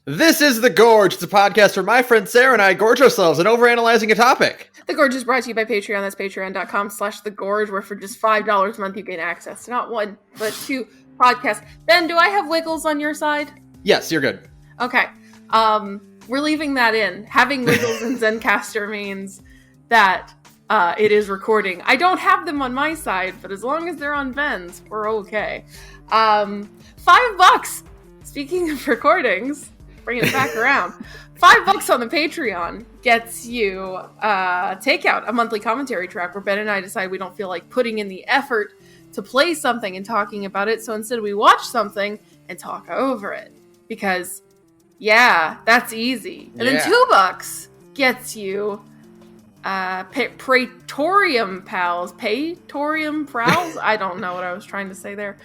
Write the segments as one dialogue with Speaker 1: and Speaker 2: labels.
Speaker 1: This is The Gorge. It's a podcast where my friend Sara and I gorge ourselves in overanalyzing a topic.
Speaker 2: The Gorge is brought to you by Patreon. That's patreon.com/thegorge, where for just $5 a month you gain access to not one, but two podcasts. Ben, do I have wiggles on your side?
Speaker 1: Yes, you're good.
Speaker 2: Okay. We're leaving that in. Having wiggles in Zencastr means that it is recording. I don't have them on my side, but as long as they're on Ben's, we're okay. $5. Speaking of recordings, bringing it back around. $5 on the Patreon gets you Takeout, a monthly commentary track where Ben and I decide we don't feel like putting in the effort to play something and talking about it, so instead we watch something and talk over it. Because, yeah, that's easy. And then $2 gets you Praetorium Pals. Praetorium Prowls? I don't know what I was trying to say there.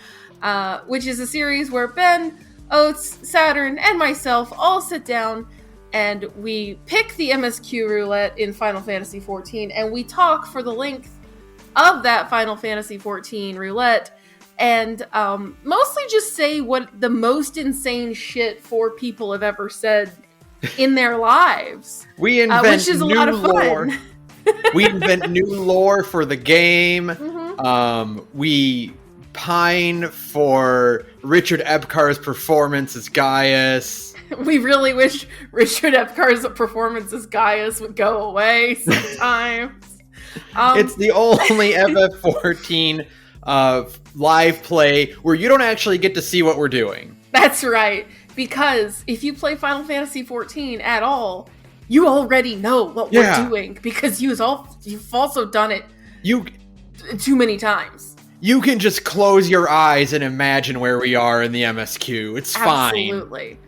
Speaker 2: Which is a series where Ben, Oates, Saturn, and myself all sit down and we pick the MSQ roulette in Final Fantasy XIV, and we talk for the length of that Final Fantasy XIV roulette, and mostly just say what the most insane shit 4 people have ever said in their lives.
Speaker 1: We invent
Speaker 2: which is a lot of
Speaker 1: lore.
Speaker 2: fun.
Speaker 1: We invent new lore for the game.
Speaker 2: Mm-hmm.
Speaker 1: We pine for Richard Epcar's performance as Gaius.
Speaker 2: We really wish Richard Epcar's performance as Gaius would go away sometimes.
Speaker 1: It's the only FF14 live play where you don't actually get to see what we're doing.
Speaker 2: That's right, because if you play Final Fantasy XIV at all, you already know what we're doing, because you've also done it too many times.
Speaker 1: You can just close your eyes and imagine where we are in the MSQ. It's fine.
Speaker 2: Absolutely.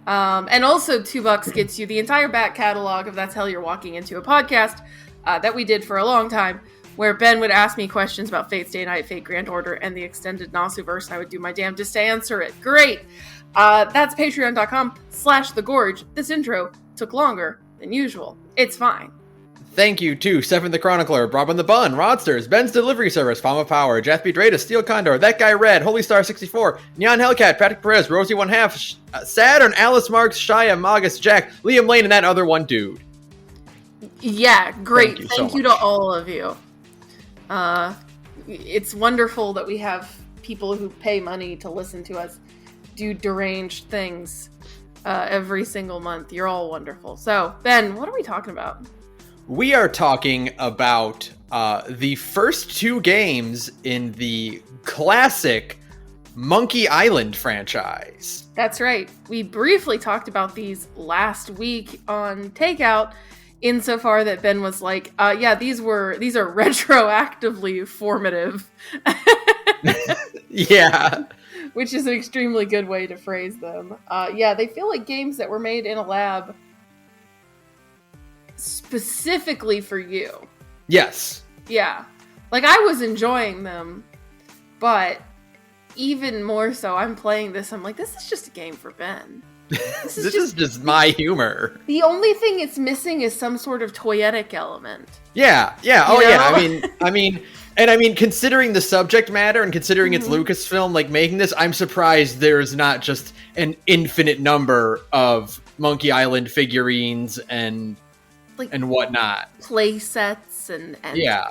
Speaker 2: And also $2 gets you the entire back catalog of That's Hell You're Walking Into, a podcast that we did for a long time, where Ben would ask me questions about Fate Stay Night, Fate Grand Order, and the extended Nasuverse, and I would do my damnedest to answer it. Great! That's patreon.com/thegorge. This intro took longer than usual. It's fine.
Speaker 1: Thank you to Stefan the Chronicler, Robin the Bun, Rodsters, Ben's Delivery Service, Fama Power, Jeff B. Drada, Steel Condor, That Guy Red, Holy Star 64, Neon Hellcat, Patrick Perez, Rosie 1/2, Saturn, Alice Marks, Shia, Magus, Jack, Liam Lane, and that other one dude.
Speaker 2: Yeah, great.
Speaker 1: Thank you
Speaker 2: to all of you. It's wonderful that we have people who pay money to listen to us do deranged things every single month. You're all wonderful. So, Ben, what are we talking about?
Speaker 1: We are talking about the first 2 games in the classic Monkey Island franchise.
Speaker 2: That's right. We briefly talked about these last week on Takeout, insofar that Ben was like, yeah, these are retroactively formative.
Speaker 1: Yeah.
Speaker 2: Which is an extremely good way to phrase them. Yeah, they feel like games that were made in a lab specifically for you.
Speaker 1: Yes.
Speaker 2: Yeah. Like, I was enjoying them, but even more so, I'm playing this, I'm like, this is just a game for Ben.
Speaker 1: This is just my humor.
Speaker 2: The only thing it's missing is some sort of toyetic element.
Speaker 1: Yeah. Oh, you know? Yeah. I mean, considering the subject matter and considering it's Lucasfilm, like, making this, I'm surprised there's not just an infinite number of Monkey Island figurines and whatnot.
Speaker 2: Play sets and
Speaker 1: yeah.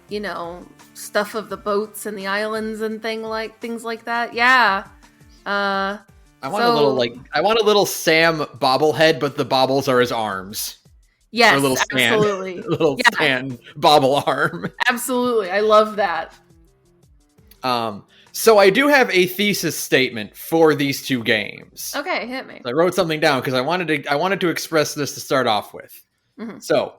Speaker 2: You know, stuff of the boats and the islands and things like that. Yeah. I
Speaker 1: want a little Sam bobblehead, but the bobbles are his arms.
Speaker 2: Yes,
Speaker 1: or a little stand,
Speaker 2: absolutely.
Speaker 1: Stand bobble arm.
Speaker 2: Absolutely. I love that.
Speaker 1: So I do have a thesis statement for these 2 games.
Speaker 2: Okay, hit me.
Speaker 1: I wrote something down because I wanted to express this to start off with. Mm-hmm. So,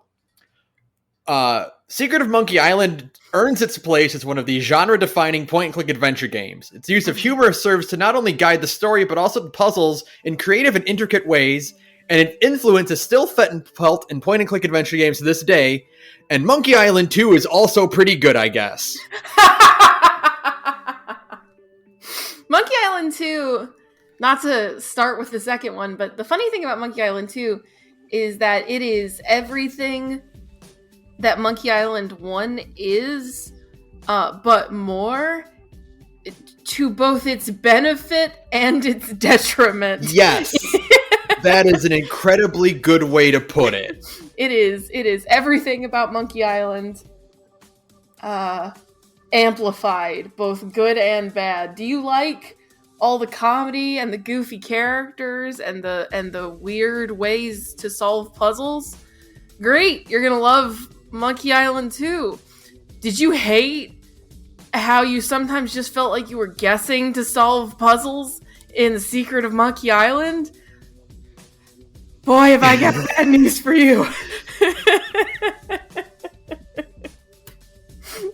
Speaker 1: Secret of Monkey Island earns its place as one of the genre-defining point-and-click adventure games. Its use of humor serves to not only guide the story, but also the puzzles in creative and intricate ways, and its influence is still felt in point-and-click adventure games to this day, and Monkey Island 2 is also pretty good, I guess.
Speaker 2: Monkey Island 2, not to start with the second one, but the funny thing about Monkey Island 2 is that it is everything that Monkey Island 1 is, but more, to both its benefit and its detriment.
Speaker 1: Yes. That is an incredibly good way to put it.
Speaker 2: It is everything about Monkey Island amplified, both good and bad. Do you like all the comedy and the goofy characters and the weird ways to solve puzzles? Great, you're gonna love Monkey Island 2. Did you hate how you sometimes just felt like you were guessing to solve puzzles in The Secret of Monkey Island? Boy, have I got bad news for you.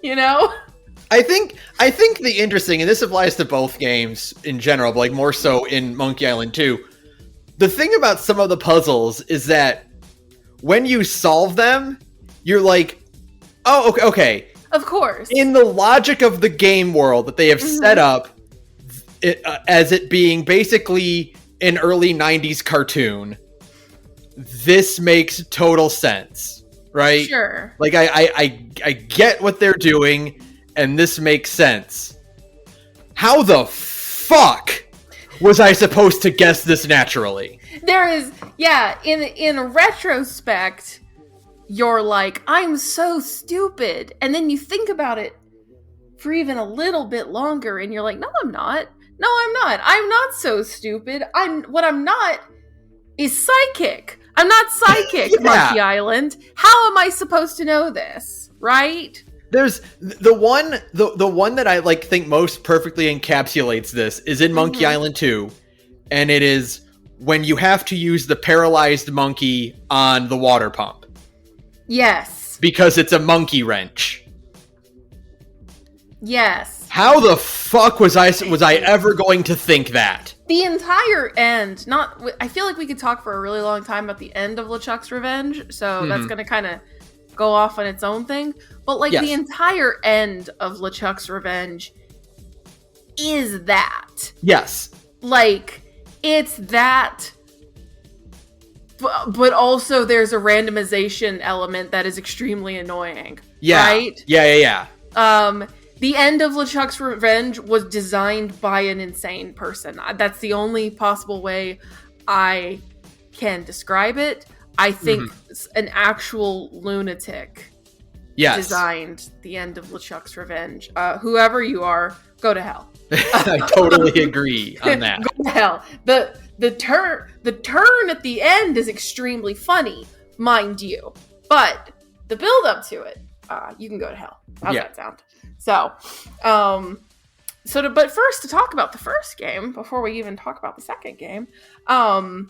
Speaker 2: You know?
Speaker 1: I think the interesting, and this applies to both games in general, but like more so in Monkey Island 2, the thing about some of the puzzles is that when you solve them, you're like, oh, okay.
Speaker 2: Of course.
Speaker 1: In the logic of the game world that they have set up, as it being basically an early 90s cartoon, this makes total sense, right?
Speaker 2: Sure.
Speaker 1: Like, I get what they're doing, and this makes sense. How the fuck was I supposed to guess this naturally?
Speaker 2: There is, yeah, in retrospect, you're like, I'm so stupid. And then you think about it for even a little bit longer, and you're like, no, I'm not. No, I'm not. I'm not so stupid. What I'm not is psychic. I'm not psychic, yeah. Monkey Island. How am I supposed to know this? Right?
Speaker 1: There's the one that I like think most perfectly encapsulates this is in Monkey Island 2, and it is when you have to use the paralyzed monkey on the water pump.
Speaker 2: Yes.
Speaker 1: Because it's a monkey wrench.
Speaker 2: Yes.
Speaker 1: How the fuck was I ever going to think that?
Speaker 2: The entire end, I feel like we could talk for a really long time about the end of LeChuck's Revenge, so that's going to kind of go off on its own thing. But like the entire end of LeChuck's Revenge is that.
Speaker 1: Yes.
Speaker 2: Like, it's that, but also there's a randomization element that is extremely annoying.
Speaker 1: Yeah.
Speaker 2: Right?
Speaker 1: Yeah.
Speaker 2: The end of LeChuck's Revenge was designed by an insane person. That's the only possible way I can describe it. I think an actual lunatic designed the end of LeChuck's Revenge. Whoever you are, go to hell.
Speaker 1: I totally agree on that.
Speaker 2: Go to hell. The turn at the end is extremely funny, mind you. But the build up to it, you can go to hell. How's that sound? So, but first, to talk about the first game, before we even talk about the second game, I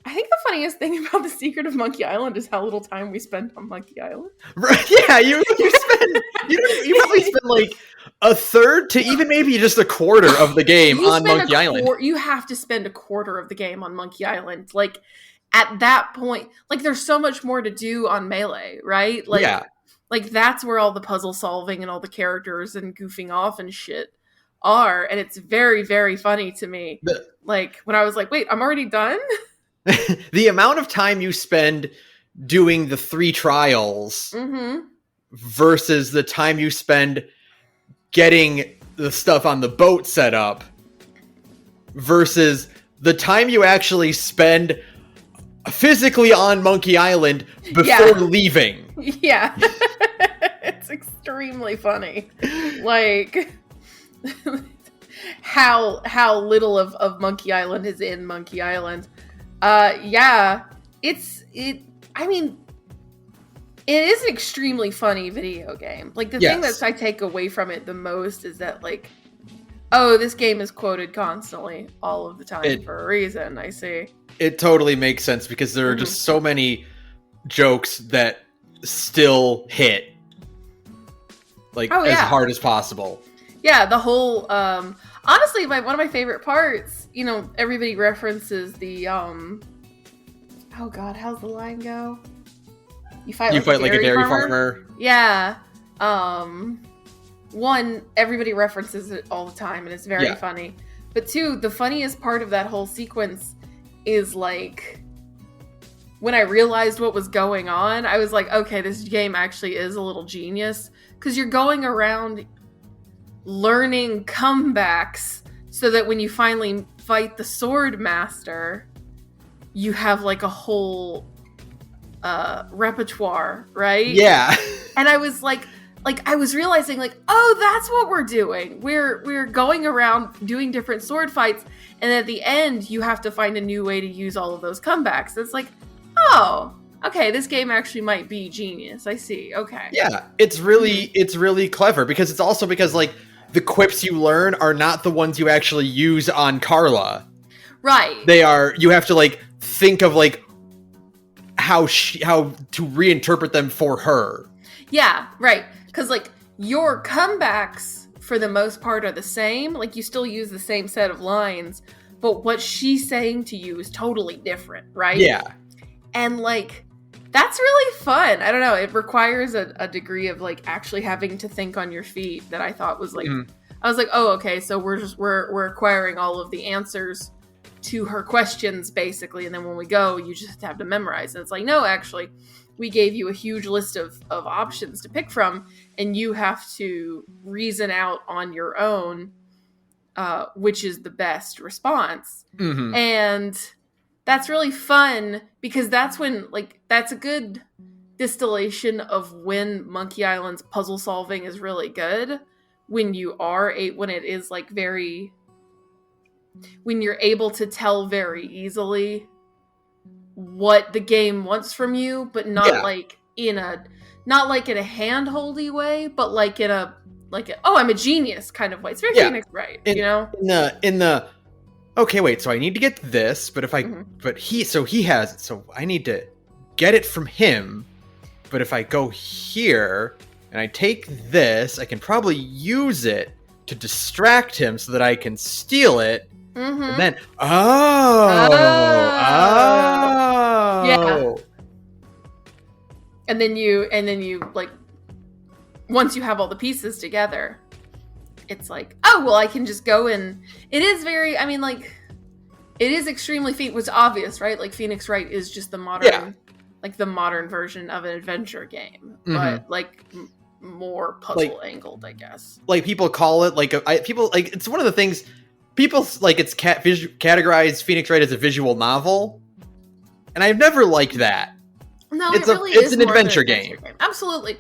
Speaker 2: think the funniest thing about The Secret of Monkey Island is how little time we spend on Monkey Island.
Speaker 1: Right? Yeah, you probably spend like a third to even maybe just a quarter of the game on Monkey Island.
Speaker 2: You have to spend a quarter of the game on Monkey Island. Like, at that point, like, there's so much more to do on Melee, right? Like, like, that's where all the puzzle solving and all the characters and goofing off and shit are. And it's very, very funny to me. Like, when I was like, wait, I'm already done?
Speaker 1: The amount of time you spend doing the 3 trials versus the time you spend getting the stuff on the boat set up versus the time you actually spend physically on Monkey Island before leaving.
Speaker 2: Yeah. It's extremely funny. Like, how little of Monkey Island is in Monkey Island. It is an extremely funny video game. Like, the thing that I take away from it the most is that, like, oh, this game is quoted constantly all of the time for a reason, I see. It
Speaker 1: totally makes sense because there are just so many jokes that still hit, like, as hard as possible.
Speaker 2: Yeah, the whole, honestly, one of my favorite parts, you know, everybody references the, oh god, how's the line go? You fight like a dairy farmer? Yeah. One, everybody references it all the time, and it's very funny. But 2, the funniest part of that whole sequence is, like, when I realized what was going on, I was like, okay, this game actually is a little genius. Because you're going around learning comebacks so that when you finally fight the sword master, you have like a whole repertoire, right?
Speaker 1: Yeah.
Speaker 2: And I was like I was realizing like, oh, that's what we're doing. We're going around doing different sword fights, and at the end you have to find a new way to use all of those comebacks. It's like, oh, okay, this game actually might be genius. I see. Okay.
Speaker 1: Yeah, it's really clever, because it's also because like the quips you learn are not the ones you actually use on Carla.
Speaker 2: Right.
Speaker 1: They are, you have to like think of like how to reinterpret them for her.
Speaker 2: Yeah, right. Because like your comebacks for the most part are the same. Like you still use the same set of lines, but what she's saying to you is totally different, right?
Speaker 1: Yeah.
Speaker 2: And like that's really fun. I don't know. It requires a degree of like actually having to think on your feet that I thought was like, I was like, oh, okay. So we're acquiring all of the answers to her questions basically. And then when we go, you just have to memorize. And it's like, no, actually we gave you a huge list of options to pick from, and you have to reason out on your own, which is the best response.
Speaker 1: Mm-hmm.
Speaker 2: And that's really fun, because that's when, like, that's a good distillation of when Monkey Island's puzzle solving is really good. When it is like when you're able to tell very easily what the game wants from you, but not like in a hand-holdy way, but like in a oh, I'm a genius kind of way. It's very Phoenix Wright, you know?
Speaker 1: In the okay, wait, so I need to get this, but if I he has it, so I need to get it from him. But if I go here and I take this, I can probably use it to distract him so that I can steal it. Mm-hmm. And then
Speaker 2: yeah. And then you like, once you have all the pieces together, it's like, oh, well, I can just go and it is very, I mean, like, it is extremely was obvious, right? Like Phoenix Wright is just the modern, like the modern version of an adventure game, but like more puzzle angled, I guess.
Speaker 1: Like people call it like people like, it's one of the things people like, it's categorized Phoenix Wright as a visual novel, and I've never liked that.
Speaker 2: No, it's an
Speaker 1: adventure game.
Speaker 2: Absolutely.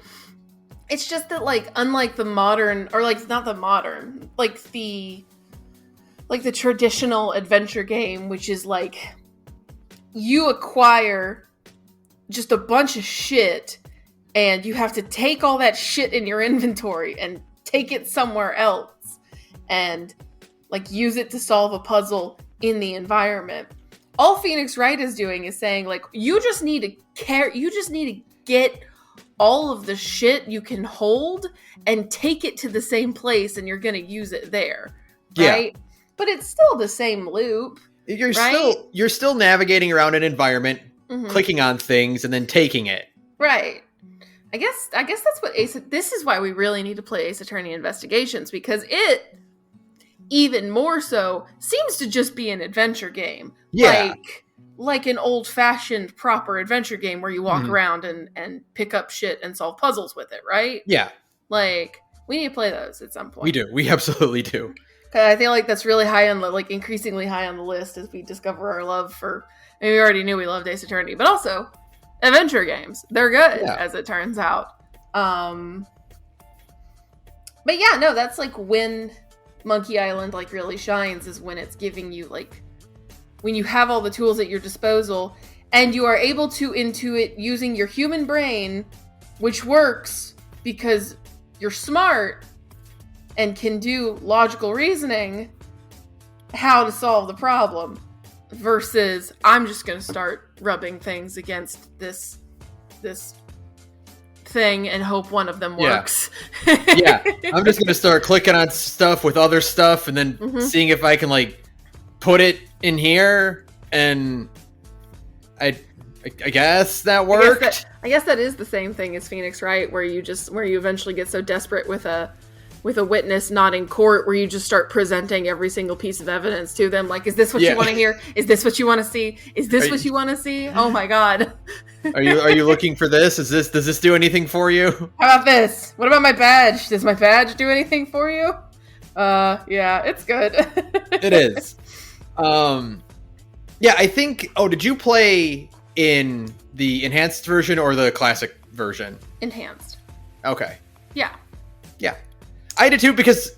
Speaker 2: It's just that, like, unlike the modern, or like not the modern, like the traditional adventure game, which is like you acquire just a bunch of shit and you have to take all that shit in your inventory and take it somewhere else and like use it to solve a puzzle in the environment. All Phoenix Wright is doing is saying, like, you just need to get all of the shit you can hold and take it to the same place, and you're going to use it there, right? Yeah. But it's still the same loop. You're
Speaker 1: still navigating around an environment, clicking on things, and then taking it.
Speaker 2: Right. I guess that's what this is why we really need to play Ace Attorney Investigations, because it, even more so, seems to just be an adventure game.
Speaker 1: Yeah.
Speaker 2: Like an old-fashioned proper adventure game where you walk around and pick up shit and solve puzzles with it, right?
Speaker 1: Yeah.
Speaker 2: Like, we need to play those at some point.
Speaker 1: We do. We absolutely do.
Speaker 2: I feel like that's really high on the, like, increasingly high on the list as we discover our love for, I mean, we already knew we loved Ace Attorney, but also adventure games. They're good, as it turns out. But yeah, no, that's like when Monkey Island like really shines, is when it's giving you like, when you have all the tools at your disposal and you are able to intuit using your human brain, which works because you're smart and can do logical reasoning, how to solve the problem, versus I'm just going to start rubbing things against this thing and hope one of them works.
Speaker 1: Yeah. I'm just going to start clicking on stuff with other stuff and then seeing if I can like put it in here, and I guess that worked.
Speaker 2: I guess that is the same thing as Phoenix Wright, where you eventually get so desperate with a witness not in court, where you just start presenting every single piece of evidence to them. Like, is this what you want to hear? Is this what you want to see? Is this what you want to see? Oh my God.
Speaker 1: Are you looking for this? Does this do anything for you?
Speaker 2: How about this? What about my badge? Does my badge do anything for you? Yeah, it's good.
Speaker 1: It is. Yeah, I think... Oh, did you play in the enhanced version or the classic version?
Speaker 2: Enhanced.
Speaker 1: Okay.
Speaker 2: Yeah.
Speaker 1: Yeah. I did too, because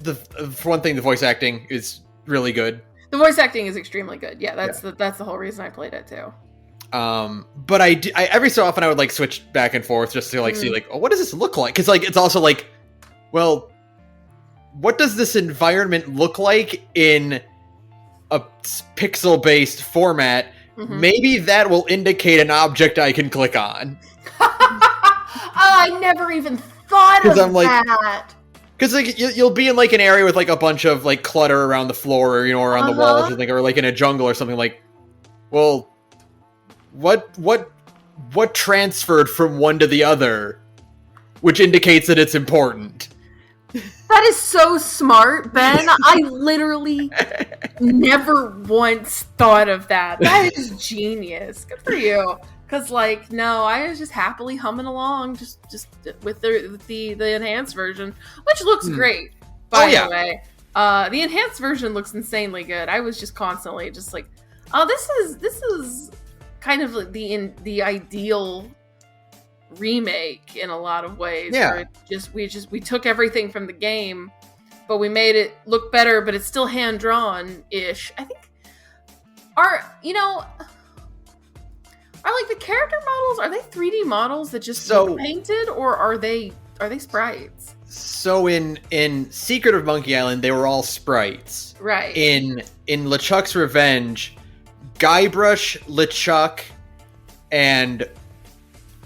Speaker 1: for one thing, the voice acting is really good.
Speaker 2: The voice acting is extremely good. Yeah, that's the whole reason I played it too.
Speaker 1: But I every so often I would like switch back and forth just to like see like, oh, what does this look like? Because like it's also like, well, what does this environment look like in a pixel-based format? Maybe that will indicate an object I can click on.
Speaker 2: Oh, I never even thought of that.
Speaker 1: Because like you'll be in like an area with like a bunch of like clutter around the floor, or around the walls, or something, or like in a jungle or something. Like, well, what transferred from one to the other, which indicates that it's important.
Speaker 2: That is so smart, Ben. I literally never once thought of that. That is genius. Good for you. Because, like, no, I was just happily humming along just with the enhanced version, which looks great, by the way. The enhanced version looks insanely good. I was just constantly just like, oh, this is kind of like the ideal remake in a lot of ways.
Speaker 1: Yeah.
Speaker 2: Where we took everything from the game, but we made it look better, but it's still hand drawn ish. I think are like the character models, are they 3D models that just look painted, or are they sprites? So
Speaker 1: in Secret of Monkey Island, they were all sprites.
Speaker 2: Right.
Speaker 1: In LeChuck's Revenge, Guybrush, LeChuck, and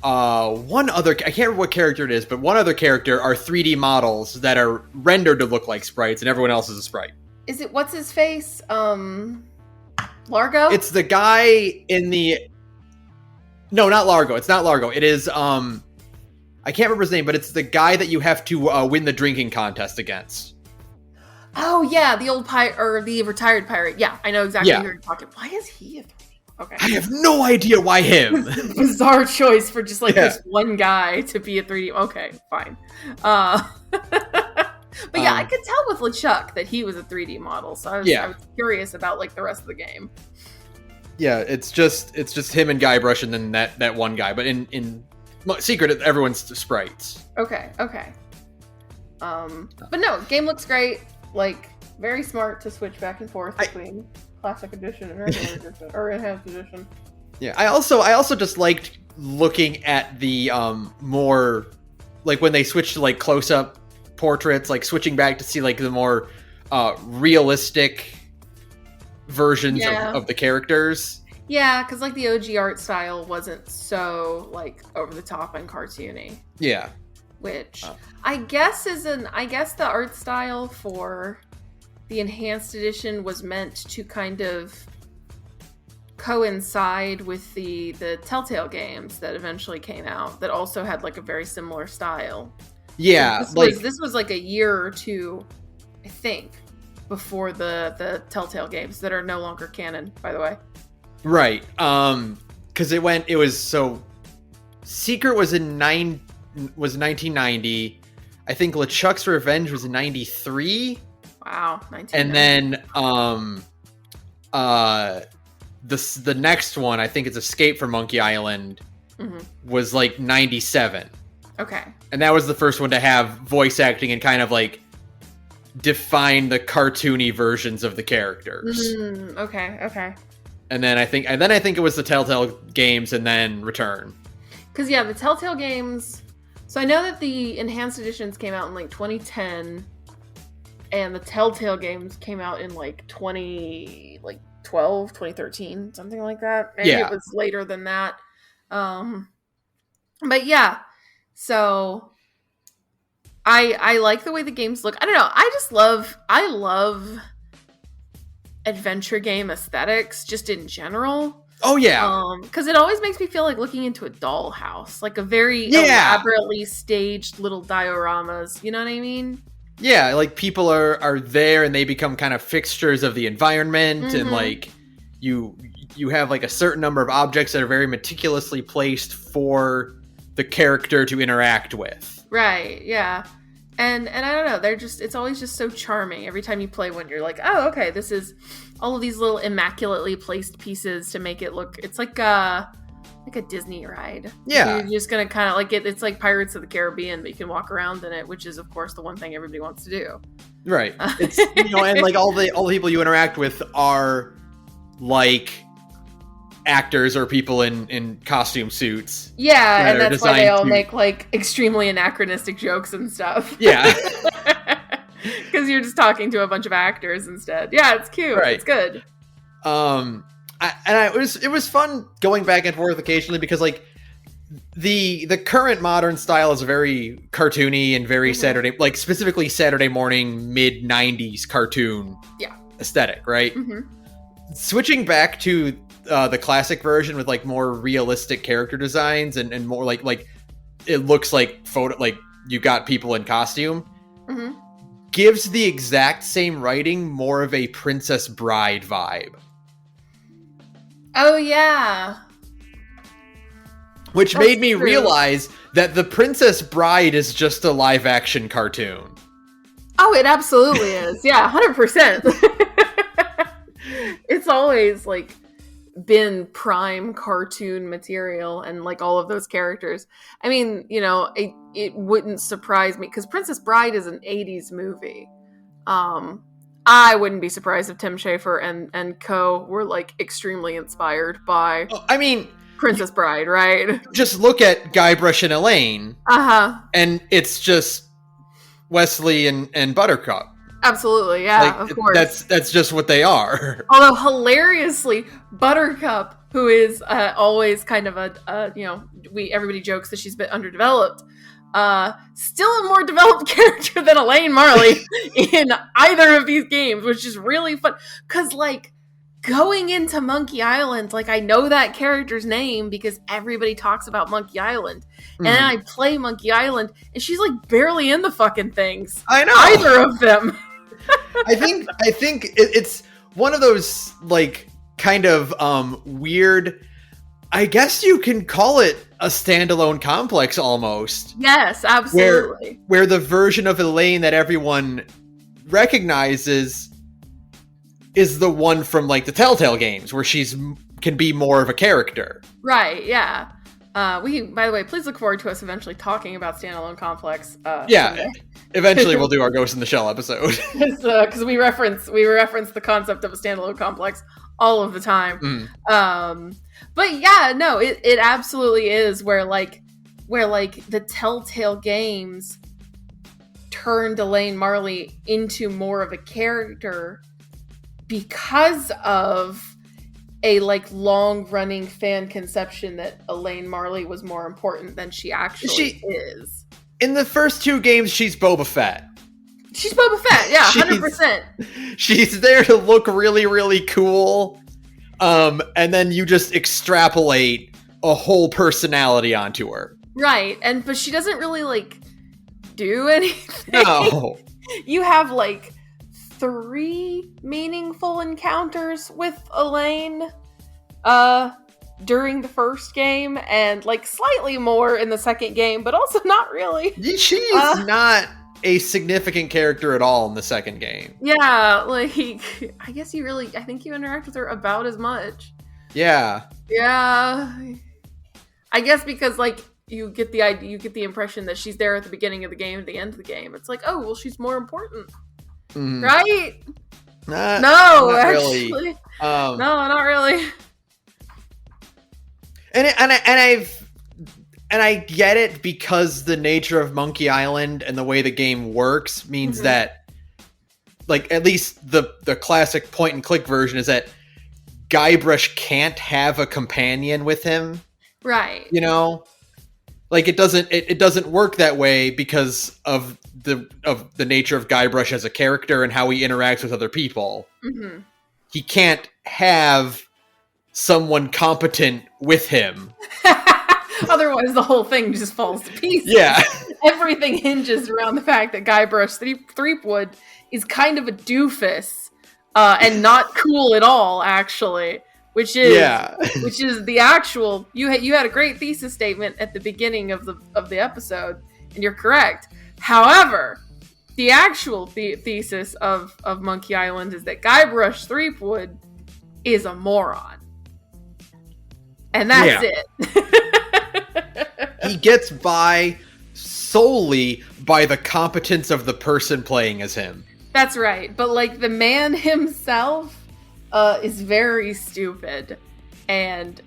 Speaker 1: one other, I can't remember what character it is, but one other character are 3D models that are rendered to look like sprites, and everyone else is a sprite.
Speaker 2: Is it, what's his face? Largo?
Speaker 1: It's the guy in the... No, not Largo. It's not Largo. It is, I can't remember his name, but it's the guy that you have to win the drinking contest against.
Speaker 2: Oh, yeah, the old pirate, or the retired pirate. Yeah, I know exactly who you're talking. Why is he a 3D? Okay.
Speaker 1: I have no idea why him.
Speaker 2: Bizarre choice for just like this one guy to be a 3D. Okay, fine. But yeah, I could tell with LeChuck that he was a 3D model, so I was curious about like the rest of the game.
Speaker 1: Yeah, it's just him and Guybrush, and then that one guy. But in Secret, everyone's sprites.
Speaker 2: Okay. But no, game looks great. Like, very smart to switch back and forth between Classic Edition and regular edition, or Enhanced Edition. Yeah,
Speaker 1: I also just liked looking at the more, like when they switched to like close-up portraits, like switching back to see like the more realistic versions of the characters.
Speaker 2: Yeah, because like the OG art style wasn't so like over the top and cartoony.
Speaker 1: Yeah.
Speaker 2: Which I guess the art style for the Enhanced Edition was meant to kind of coincide with the Telltale games that eventually came out that also had like a very similar style.
Speaker 1: Yeah.
Speaker 2: This was like a year or two, I think, before the Telltale games that are no longer canon, by the way.
Speaker 1: Right. Because Secret was 1990. I think LeChuck's Revenge was in 93.
Speaker 2: Wow, 1990.
Speaker 1: And then the next one, I think it's Escape from Monkey Island, was like 97.
Speaker 2: Okay.
Speaker 1: And that was the first one to have voice acting and kind of like define the cartoony versions of the characters.
Speaker 2: Okay.
Speaker 1: And then I think it was the Telltale games and then Return.
Speaker 2: Because the Telltale games. So I know that the Enhanced Editions came out in like 2010, and the Telltale games came out in like 2012, 2013, something like that. Maybe it was later than that. But yeah, so I like the way the games look. I don't know. I love adventure game aesthetics just in general.
Speaker 1: Oh yeah.
Speaker 2: Because it always makes me feel like looking into a dollhouse, like a very elaborately staged little dioramas. You know what I mean?
Speaker 1: Yeah, like people are there and they become kind of fixtures of the environment, and like you have like a certain number of objects that are very meticulously placed for the character to interact with.
Speaker 2: Right. Yeah. And I don't know, it's always just so charming. Every time you play one, you're like, oh, okay, this is all of these little immaculately placed pieces to make it look, it's like a Disney ride.
Speaker 1: Yeah.
Speaker 2: You're just going to kind of like it. It's like Pirates of the Caribbean, but you can walk around in it, which is, of course, the one thing everybody wants to do.
Speaker 1: Right. It's, and like all the people you interact with are like actors or people in costume suits.
Speaker 2: Yeah, and that's why they all make like extremely anachronistic jokes and stuff.
Speaker 1: Yeah.
Speaker 2: Because you're just talking to a bunch of actors instead. Yeah, it's cute. Right. It's good.
Speaker 1: It was fun going back and forth occasionally because like the current modern style is very cartoony and very Saturday, like specifically Saturday morning mid 90s cartoon aesthetic, right? Switching back to the classic version with like more realistic character designs and more like it looks like photo, like you got people in costume, gives the exact same writing more of a Princess Bride vibe.
Speaker 2: Oh yeah.
Speaker 1: Which made me realize that The Princess Bride is just a live action cartoon.
Speaker 2: Oh, it absolutely is. Yeah, 100%. It's always like been prime cartoon material, and like all of those characters. I mean, it wouldn't surprise me because Princess Bride is an 80s movie. I wouldn't be surprised if Tim Schafer and co were like extremely inspired by Princess Bride, right?
Speaker 1: Just look at Guybrush and Elaine. And it's just Wesley and Buttercup.
Speaker 2: Absolutely, yeah, of course.
Speaker 1: That's just what they are.
Speaker 2: Although hilariously, Buttercup, who is always kind of everybody jokes that she's a bit underdeveloped, still a more developed character than Elaine Marley in either of these games, which is really fun. Because, like, going into Monkey Island, like, I know that character's name because everybody talks about Monkey Island. And then I play Monkey Island, and she's, like, barely in the fucking things.
Speaker 1: I know!
Speaker 2: Either of them.
Speaker 1: I think it's one of those, like, kind of weird... I guess you can call it a standalone complex almost.
Speaker 2: Yes, absolutely.
Speaker 1: Where the version of Elaine that everyone recognizes is the one from like the Telltale games where can be more of a character.
Speaker 2: Right, yeah. By the way, please look forward to us eventually talking about standalone complex.
Speaker 1: Eventually we'll do our Ghost in the Shell episode.
Speaker 2: Because we reference the concept of a standalone complex all of the time. But yeah, no, it absolutely is where the Telltale games turned Elaine Marley into more of a character because of a like long running fan conception that Elaine Marley was more important than she actually is.
Speaker 1: In the first two games, she's Boba Fett.
Speaker 2: She's Boba Fett, yeah, 100%.
Speaker 1: She's there to look really, really cool. And then you just extrapolate a whole personality onto her.
Speaker 2: Right, but she doesn't really, like, do anything.
Speaker 1: No.
Speaker 2: You have, like, 3 meaningful encounters with Elaine, during the first game, and, like, slightly more in the second game, but also not really.
Speaker 1: She's not a significant character at all in the second game.
Speaker 2: Yeah, like, I think you interact with her about as much.
Speaker 1: Yeah.
Speaker 2: Yeah. I guess because, like, you get the impression that she's there at the beginning of the game, at the end of the game. It's like, oh, well, she's more important. Right?
Speaker 1: Not
Speaker 2: actually.
Speaker 1: Really.
Speaker 2: No, not really.
Speaker 1: And I get it because the nature of Monkey Island and the way the game works means that, like, at least the classic point and click version is that Guybrush can't have a companion with him.
Speaker 2: Right.
Speaker 1: Like it doesn't work that way because of the nature of Guybrush as a character and how he interacts with other people. He can't have someone competent with him.
Speaker 2: Otherwise, the whole thing just falls to pieces.
Speaker 1: Yeah.
Speaker 2: Everything hinges around the fact that Guybrush Threepwood is kind of a doofus and not cool at all, actually. Which is the actual. You had a great thesis statement at the beginning of the episode, and you're correct. However, the actual thesis of Monkey Island is that Guybrush Threepwood is a moron. And that's it.
Speaker 1: He gets by solely by the competence of the person playing as him.
Speaker 2: That's right. But, like, the man himself is very stupid and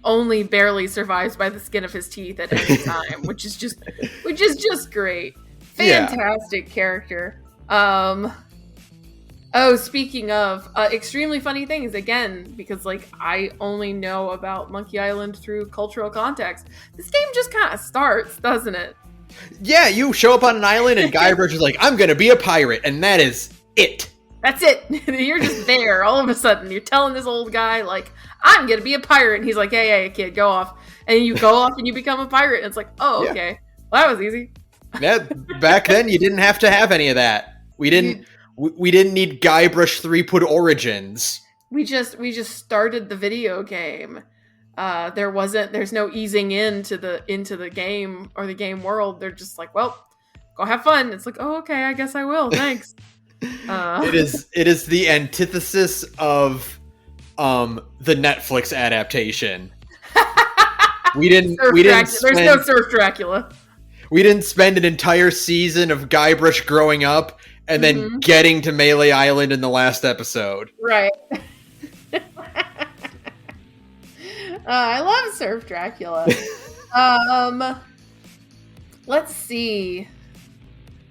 Speaker 2: only barely survives by the skin of his teeth at any time, which is just great. Fantastic character. Oh, speaking of extremely funny things, again, because, like, I only know about Monkey Island through cultural context. This game just kind of starts, doesn't it?
Speaker 1: Yeah, you show up on an island and Guybrush is like, I'm gonna be a pirate, and that is it.
Speaker 2: That's it. You're just there all of a sudden. You're telling this old guy, like, I'm gonna be a pirate, and he's like, hey, kid, go off. And you go off and you become a pirate, and it's like, oh, okay. Well, that was easy.
Speaker 1: Yeah, back then you didn't have to have any of that. We didn't need Guybrush Threepwood origins.
Speaker 2: We just started the video game. There's no easing into the game or the game world. They're just like, well, go have fun. It's like, oh, okay, I guess I will. Thanks. It
Speaker 1: is the antithesis of the Netflix adaptation. There's
Speaker 2: no Surf Dracula.
Speaker 1: We didn't spend an entire season of Guybrush growing up and then getting to Melee Island in the last episode.
Speaker 2: Right. I love Surf Dracula. Let's see.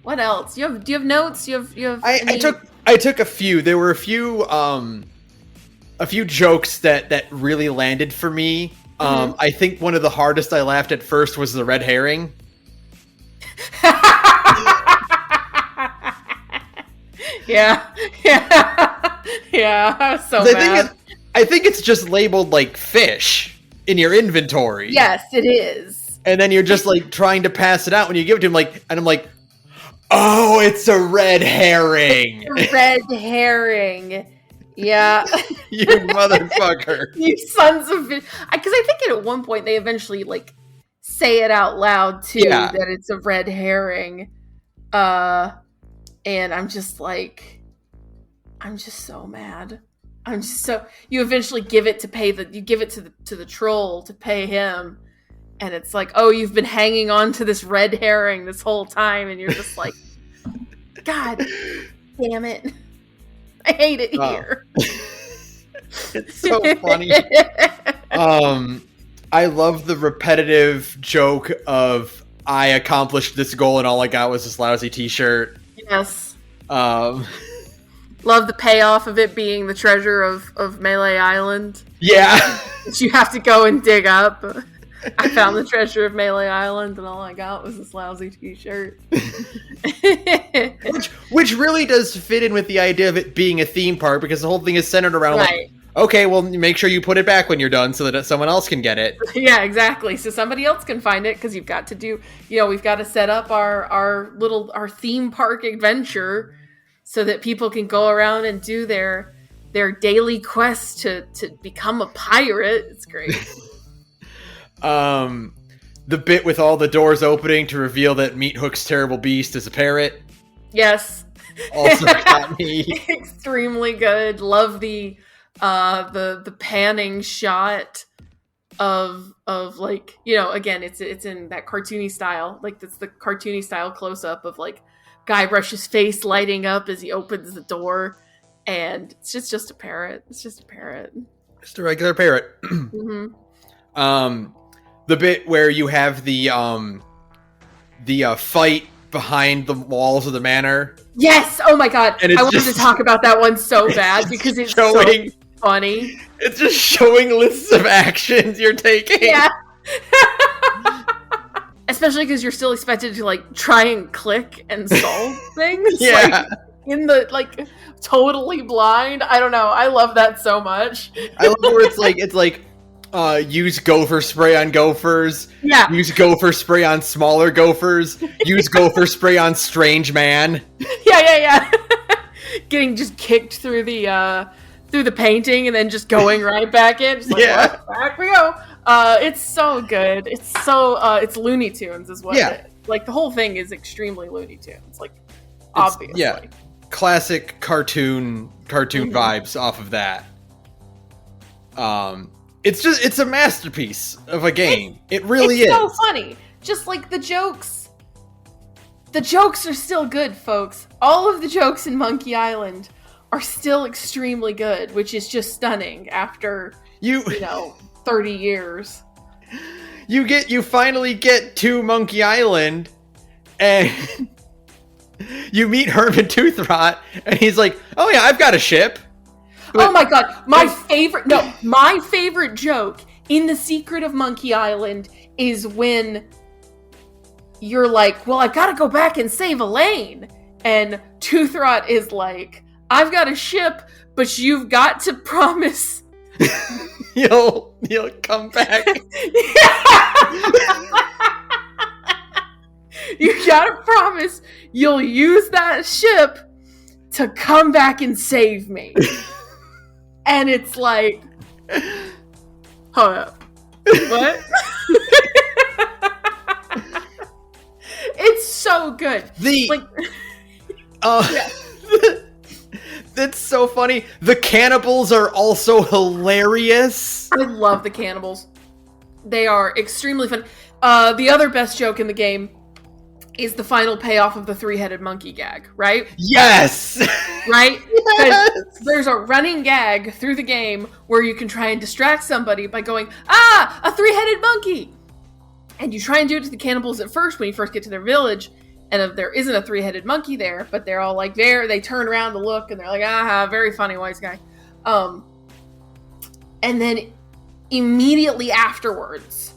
Speaker 2: What else? Do you have notes?
Speaker 1: I took a few. There were a few jokes that really landed for me. I think one of the hardest I laughed at first was the red herring.
Speaker 2: Yeah. I was so mad.
Speaker 1: I think it's just labeled like fish in your inventory.
Speaker 2: Yes, it is.
Speaker 1: And then you're just like trying to pass it out when you give it to him, like, and I'm like, oh, it's a red herring.
Speaker 2: It's a red herring. Yeah.
Speaker 1: You motherfucker.
Speaker 2: You sons of bitch. Because I think at one point they eventually like say it out loud too, that it's a red herring. And I'm just so mad. You eventually give it to the troll to pay him. And it's like, oh, you've been hanging on to this red herring this whole time. And you're just like, God damn it. I hate it here.
Speaker 1: It's so funny. I love the repetitive joke of, I accomplished this goal and all I got was this lousy t-shirt.
Speaker 2: Yes. Love the payoff of it being the treasure of Melee Island.
Speaker 1: Yeah.
Speaker 2: That you have to go and dig up. I found the treasure of Melee Island and all I got was this lousy t-shirt.
Speaker 1: which really does fit in with the idea of it being a theme park, because the whole thing is centered around like, okay, well, make sure you put it back when you're done so that someone else can get it.
Speaker 2: Yeah, exactly. So somebody else can find it, because you've got to do, we've got to set up our theme park adventure so that people can go around and do their daily quest to become a pirate. It's great.
Speaker 1: The bit with all the doors opening to reveal that Meat Hook's terrible beast is a parrot.
Speaker 2: Yes.
Speaker 1: Also got me.
Speaker 2: Extremely good. Love the panning shot of like, again, it's in that cartoony style. Like, that's the cartoony style close up of like Guybrush's face lighting up as he opens the door, and it's just a parrot. It's just a parrot.
Speaker 1: Just a regular parrot. The bit where you have the fight behind the walls of the manor.
Speaker 2: Yes! Oh my god. I wanted to talk about that one so bad because it's so funny.
Speaker 1: It's just showing lists of actions you're taking.
Speaker 2: Yeah. Especially because you're still expected to like try and click and solve things.
Speaker 1: Yeah.
Speaker 2: Like, in the like totally blind. I don't know. I love that so much.
Speaker 1: I love where it's like use gopher spray on gophers.
Speaker 2: Yeah.
Speaker 1: Use gopher spray on smaller gophers. Use gopher spray on strange man.
Speaker 2: Yeah. Getting just kicked through the painting and then just going right back in. Just like, what? Back we go. It's so good. It's so it's Looney Tunes is what it is. Like, the whole thing is extremely Looney Tunes. Like, obviously.
Speaker 1: Yeah, classic cartoon vibes off of that. It's a masterpiece of a game. It really is.
Speaker 2: It's so funny. Just like the jokes. The jokes are still good, folks. All of the jokes in Monkey Island are still extremely good, which is just stunning after, 30 years.
Speaker 1: You finally get to Monkey Island, and you meet Herman Toothrot, and he's like, "Oh yeah, I've got a ship."
Speaker 2: Oh my god, my favorite joke in The Secret of Monkey Island is when you're like, well, I gotta go back and save Elaine. And Toothrot is like, I've got a ship, but you've got to promise
Speaker 1: you'll come back.
Speaker 2: You gotta promise you'll use that ship to come back and save me. And it's like, hold up. What? It's so good.
Speaker 1: That's so funny. The cannibals are also hilarious.
Speaker 2: I love the cannibals. They are extremely fun. The other best joke in the game is the final payoff of the three-headed monkey gag, right?
Speaker 1: Yes!
Speaker 2: Right?
Speaker 1: Yes!
Speaker 2: There's a running gag through the game where you can try and distract somebody by going, a three-headed monkey! And you try and do it to the cannibals at first when you first get to their village, and there isn't a three-headed monkey there, but they're all like there, they turn around to look, and they're like, very funny wise guy. And then immediately afterwards,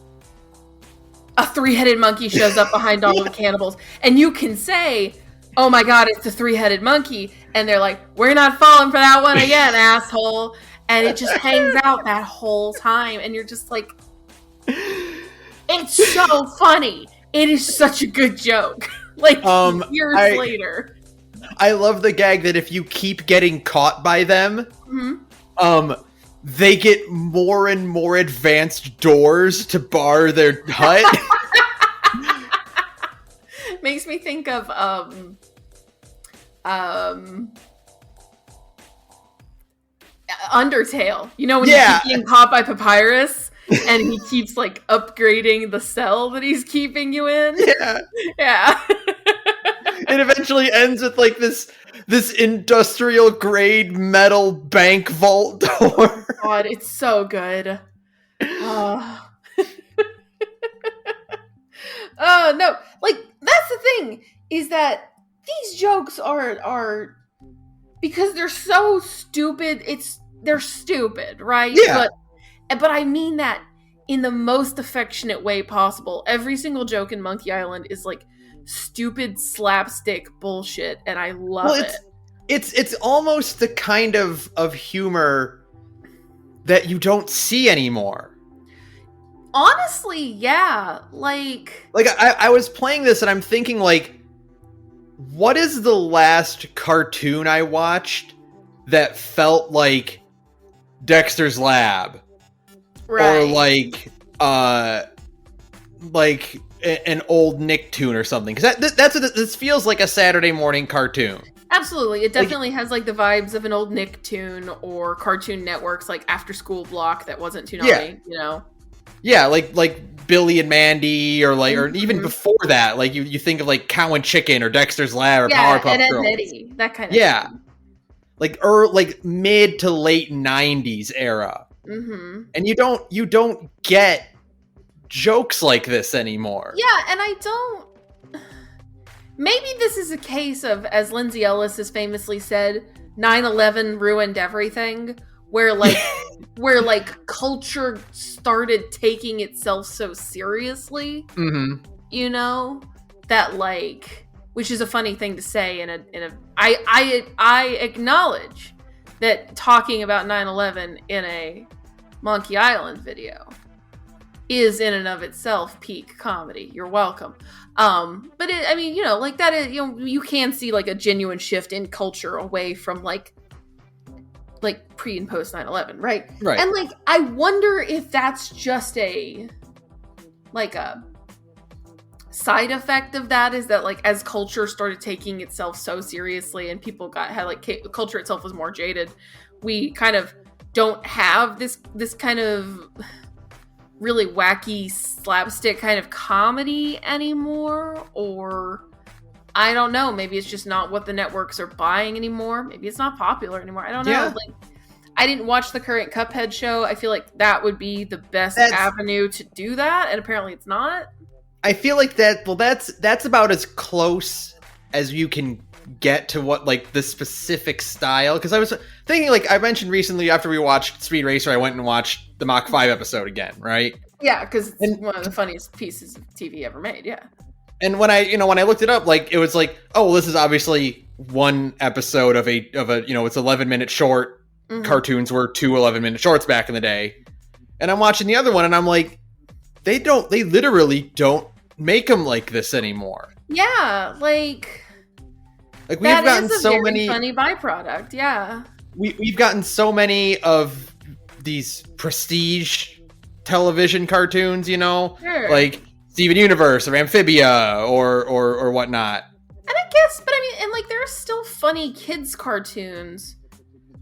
Speaker 2: a three-headed monkey shows up behind all of the cannibals, and you can say, oh my god, it's the three-headed monkey, and they're like, we're not falling for that one again, asshole, and it just hangs out that whole time, and you're just like, it's so funny. It is such a good joke. Like, years later.
Speaker 1: I love the gag that if you keep getting caught by them, they get more and more advanced doors to bar their hut.
Speaker 2: Makes me think of Undertale. You know when you keep getting caught by Papyrus and he keeps like upgrading the cell that he's keeping you in? Yeah.
Speaker 1: It eventually ends with like this industrial grade metal bank vault door.
Speaker 2: God, it's so good. No, like that's the thing is that these jokes are because they're so stupid. They're stupid, right?
Speaker 1: Yeah.
Speaker 2: But I mean that in the most affectionate way possible. Every single joke in Monkey Island is like stupid slapstick bullshit, and I love it.
Speaker 1: It's almost the kind of humor that you don't see anymore.
Speaker 2: Honestly, yeah. Like
Speaker 1: I was playing this and I'm thinking like, what is the last cartoon I watched that felt like Dexter's Lab?
Speaker 2: Right.
Speaker 1: Or like an old Nicktoon or something, because that's what this feels like, a Saturday morning cartoon.
Speaker 2: Absolutely, it definitely has like the vibes of an old Nicktoon or Cartoon Network's like after school block that wasn't too naughty, you know. Yeah,
Speaker 1: like Billy and Mandy, or like, or even before that, like you think of like Cow and Chicken or Dexter's Lab or Powerpuff Girls,
Speaker 2: Eddie, that kind of thing.
Speaker 1: Like mid to late 90s era. And you don't get jokes like this anymore.
Speaker 2: Yeah, and I don't. Maybe this is a case of, as Lindsay Ellis has famously said, 9/11 ruined everything, where like culture started taking itself so seriously. You know, that like, which is a funny thing to say I acknowledge that talking about 9/11 in a Monkey Island video is in and of itself peak comedy. You're welcome. But like that is, you can see like a genuine shift in culture away from like pre and post 9/11, right?
Speaker 1: Right.
Speaker 2: And like, I wonder if that's just a side effect of that is that, like, as culture started taking itself so seriously and people had like culture itself was more jaded, we kind of don't have this kind of really wacky slapstick kind of comedy anymore. Or I don't know, maybe it's just not what the networks are buying anymore. Maybe it's not popular anymore. I don't know.
Speaker 1: Yeah.
Speaker 2: Like, I didn't watch the current Cuphead show. I feel like that would be the best avenue to do that, and apparently it's not.
Speaker 1: I feel like that's about as close as you can get to what, like, the specific style. Because I was thinking, like, I mentioned recently after we watched Speed Racer, I went and watched the Mach 5 episode again, right?
Speaker 2: Yeah, because it's one of the funniest pieces of TV ever made, yeah.
Speaker 1: And when I looked it up, like, it was like, oh, well, this is obviously one episode of a it's 11-minute short. Mm-hmm. Cartoons were 2 11-minute shorts back in the day. And I'm watching the other one and I'm like, they literally don't make them like this anymore.
Speaker 2: Yeah, like
Speaker 1: we've gotten so many
Speaker 2: funny byproduct. Yeah,
Speaker 1: we've gotten so many of these prestige television cartoons,
Speaker 2: sure.
Speaker 1: Like Steven Universe or Amphibia or whatnot.
Speaker 2: And I guess, but I mean, and like there are still funny kids cartoons.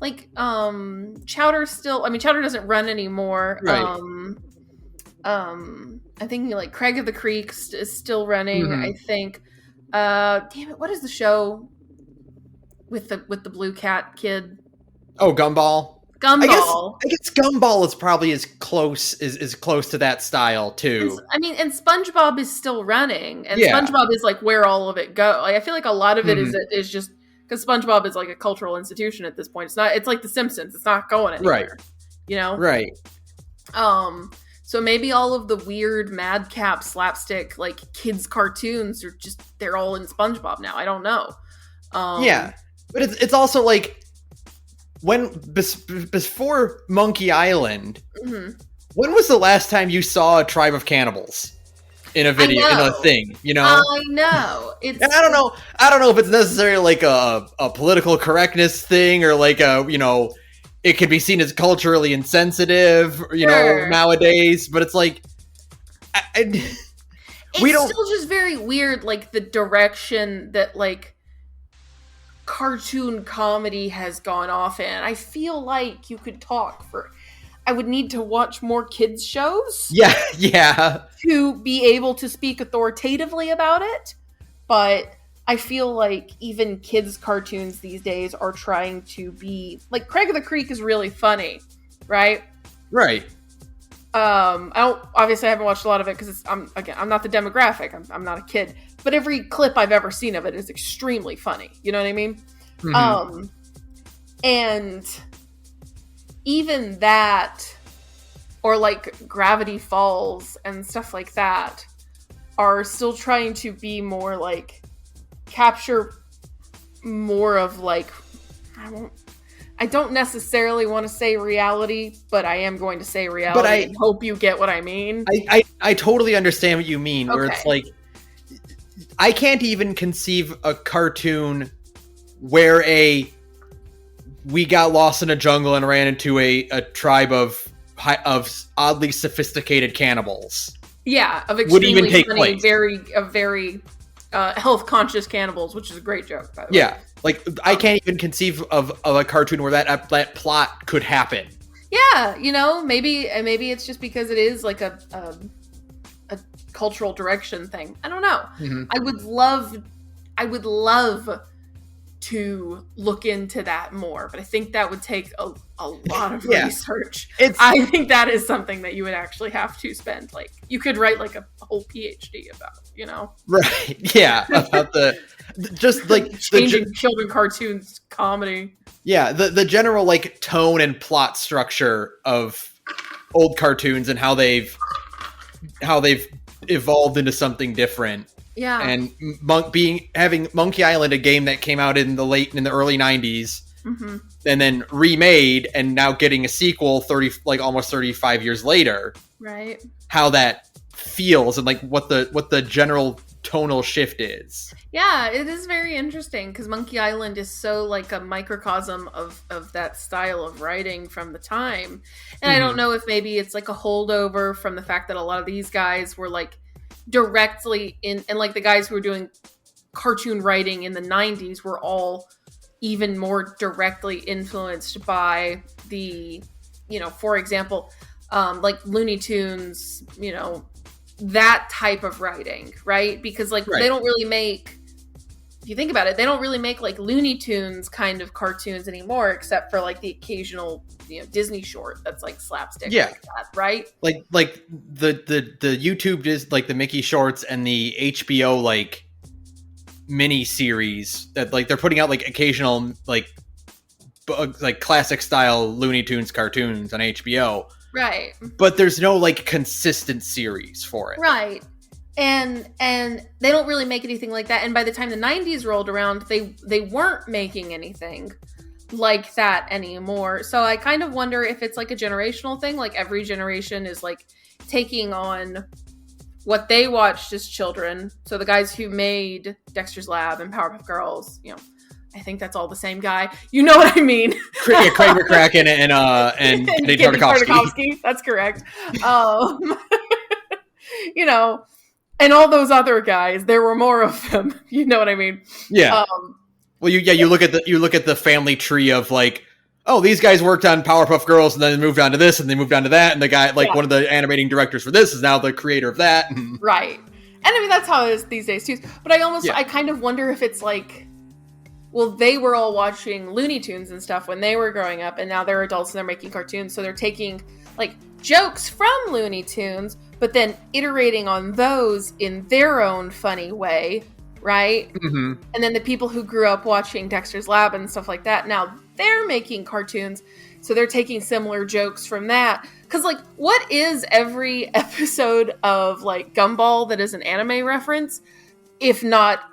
Speaker 2: Like Chowder doesn't run anymore.
Speaker 1: Right.
Speaker 2: I think like Craig of the Creek is still running.
Speaker 1: Mm-hmm.
Speaker 2: I think. Damn it! What is the show with the blue cat kid?
Speaker 1: Oh, Gumball.
Speaker 2: Gumball.
Speaker 1: I guess Gumball is probably as close to that style too.
Speaker 2: And SpongeBob is still running, and SpongeBob is like where all of it goes. Like I feel like a lot of it is just because SpongeBob is like a cultural institution at this point. It's not. It's like The Simpsons. It's not going anywhere.
Speaker 1: Right. Right.
Speaker 2: So maybe all of the weird madcap slapstick like kids cartoons they're all in SpongeBob now. I don't know.
Speaker 1: Yeah, but it's also like before Monkey Island.
Speaker 2: Mm-hmm.
Speaker 1: When was the last time you saw a tribe of cannibals in a video in a thing?
Speaker 2: I know.
Speaker 1: And I don't know if it's necessarily like a political correctness thing or like it could be seen as culturally insensitive, nowadays. But it's like,
Speaker 2: it's still just very weird, like the direction that like cartoon comedy has gone off in. I feel like you could talk I would need to watch more kids shows.
Speaker 1: Yeah.
Speaker 2: To be able to speak authoritatively about it, but I feel like even kids' cartoons these days are trying to be like Craig of the Creek is really funny, right?
Speaker 1: Right.
Speaker 2: I haven't watched a lot of it because I'm not the demographic. I'm not a kid, but every clip I've ever seen of it is extremely funny. You know what I mean? Mm-hmm. And even that, or like Gravity Falls and stuff like that, are still trying to be more like capture more of like I don't necessarily want to say reality, but I am going to say reality. But I hope you get what I mean.
Speaker 1: I totally understand what you mean. Okay. Where it's like I can't even conceive a cartoon where we got lost in a jungle and ran into a tribe of oddly sophisticated cannibals.
Speaker 2: Yeah, of extremely
Speaker 1: would even take
Speaker 2: funny,
Speaker 1: place.
Speaker 2: very health conscious cannibals, which is a great joke, by the way.
Speaker 1: Yeah, like I can't even conceive of a cartoon where that plot could happen.
Speaker 2: Yeah, maybe it's just because it is like a cultural direction thing. I don't know. Mm-hmm. I would love to look into that more, but I think that would take a lot of research. I think that is something that you would actually have to spend, like, you could write like a whole PhD about,
Speaker 1: Right. Yeah. About just like
Speaker 2: changing children cartoons comedy.
Speaker 1: Yeah. The general like tone and plot structure of old cartoons and how they've evolved into something different.
Speaker 2: Yeah.
Speaker 1: And having Monkey Island, a game that came out in the early 90s, mm-hmm. and then remade and now getting a sequel almost 35 years later.
Speaker 2: Right. How
Speaker 1: that feels and like what the general tonal shift is.
Speaker 2: Yeah, it is very interesting because Monkey Island is so like a microcosm of that style of writing from the time. And I don't know if maybe it's like a holdover from the fact that a lot of these guys were like directly in, and like the guys who were doing cartoon writing in the 90s were all even more directly influenced by the, for example, like Looney Tunes, that type of writing, right? Because like they don't really make, if you think about it, they don't really make like Looney Tunes kind of cartoons anymore, except for like the occasional, Disney short that's like slapstick, like that, right?
Speaker 1: Like the YouTube is like the Mickey shorts and the HBO like mini series that like they're putting out like occasional like classic style Looney Tunes cartoons on HBO,
Speaker 2: right?
Speaker 1: But there's no like consistent series for it,
Speaker 2: right? And they don't really make anything like that. And by the time the 90s rolled around, they weren't making anything like that anymore. So I kind of wonder if it's like a generational thing, like every generation is like taking on what they watched as children. So the guys who made Dexter's Lab and Powerpuff Girls, I think that's all the same guy. You know what I mean?
Speaker 1: Craig McCracken and Kenny Tartakovsky.
Speaker 2: That's correct. And all those other guys, there were more of them. You know what I mean?
Speaker 1: Yeah. Well, you look at the family tree of like, oh, these guys worked on Powerpuff Girls and then moved on to this and they moved on to that, and the guy one of the animating directors for this is now the creator of that.
Speaker 2: Right. And I mean that's how it is these days too. But I kind of wonder if it's like, well, they were all watching Looney Tunes and stuff when they were growing up, and now they're adults and they're making cartoons, so they're taking like jokes from Looney Tunes, but then iterating on those in their own funny way, right? Mm-hmm. And then the people who grew up watching Dexter's Lab and stuff like that, now they're making cartoons, so they're taking similar jokes from that. Because, like, what is every episode of, like, Gumball that is an anime reference, if not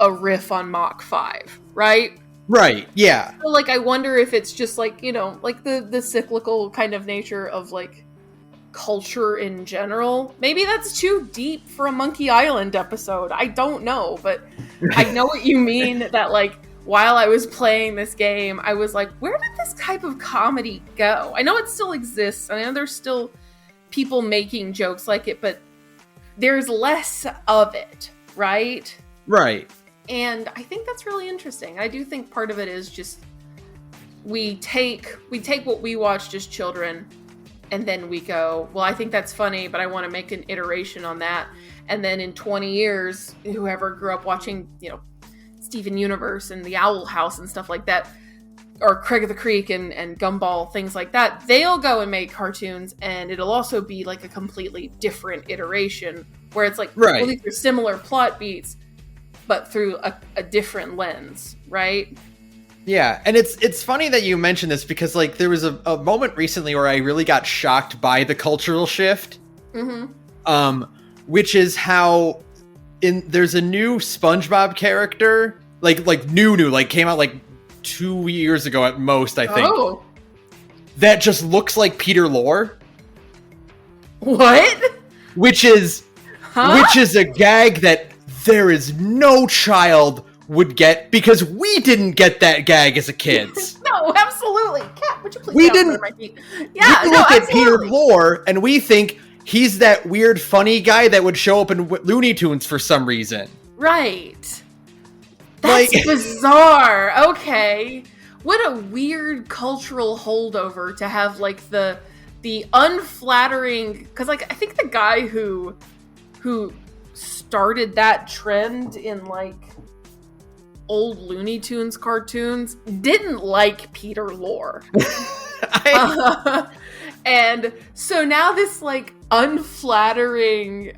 Speaker 2: a riff on Mach 5, right?
Speaker 1: Right, yeah.
Speaker 2: So, like, I wonder if it's just, like, like the cyclical kind of nature of, like, culture in general. Maybe that's too deep for a Monkey Island episode. I don't know, but I know what you mean, that, like, while I was playing this game, I was like, where did this type of comedy go? I know it still exists. I know there's still people making jokes like it, but there's less of it, right?
Speaker 1: Right.
Speaker 2: And I think that's really interesting. I do think part of it is just we take what we watched as children, and then we go, well, I think that's funny, but I want to make an iteration on that. And then in 20 years, whoever grew up watching, Steven Universe and the Owl House and stuff like that, or Craig of the Creek and Gumball, things like that, they'll go and make cartoons, and it'll also be like a completely different iteration where it's like,
Speaker 1: right,
Speaker 2: well, these are similar plot beats, but through a different lens, right?
Speaker 1: Yeah, and it's funny that you mentioned this, because like there was a moment recently where I really got shocked by the cultural shift, which is how there's a new SpongeBob character, like new, like came out like 2 years ago at most, I think, that just looks like Peter Lorre.
Speaker 2: What?
Speaker 1: Which is a gag that there is no child would get, because we didn't get that gag as a kids.
Speaker 2: No, absolutely. Cat, would you please?
Speaker 1: We didn't.
Speaker 2: Yeah,
Speaker 1: we look at Peter Lorre and we think he's that weird, funny guy that would show up in Looney Tunes for some reason.
Speaker 2: Right. That's bizarre. Okay. What a weird cultural holdover to have, like, the unflattering, because, like, I think the guy who started that trend in, like, old Looney Tunes cartoons didn't like Peter Lorre. And so now this, like, unflattering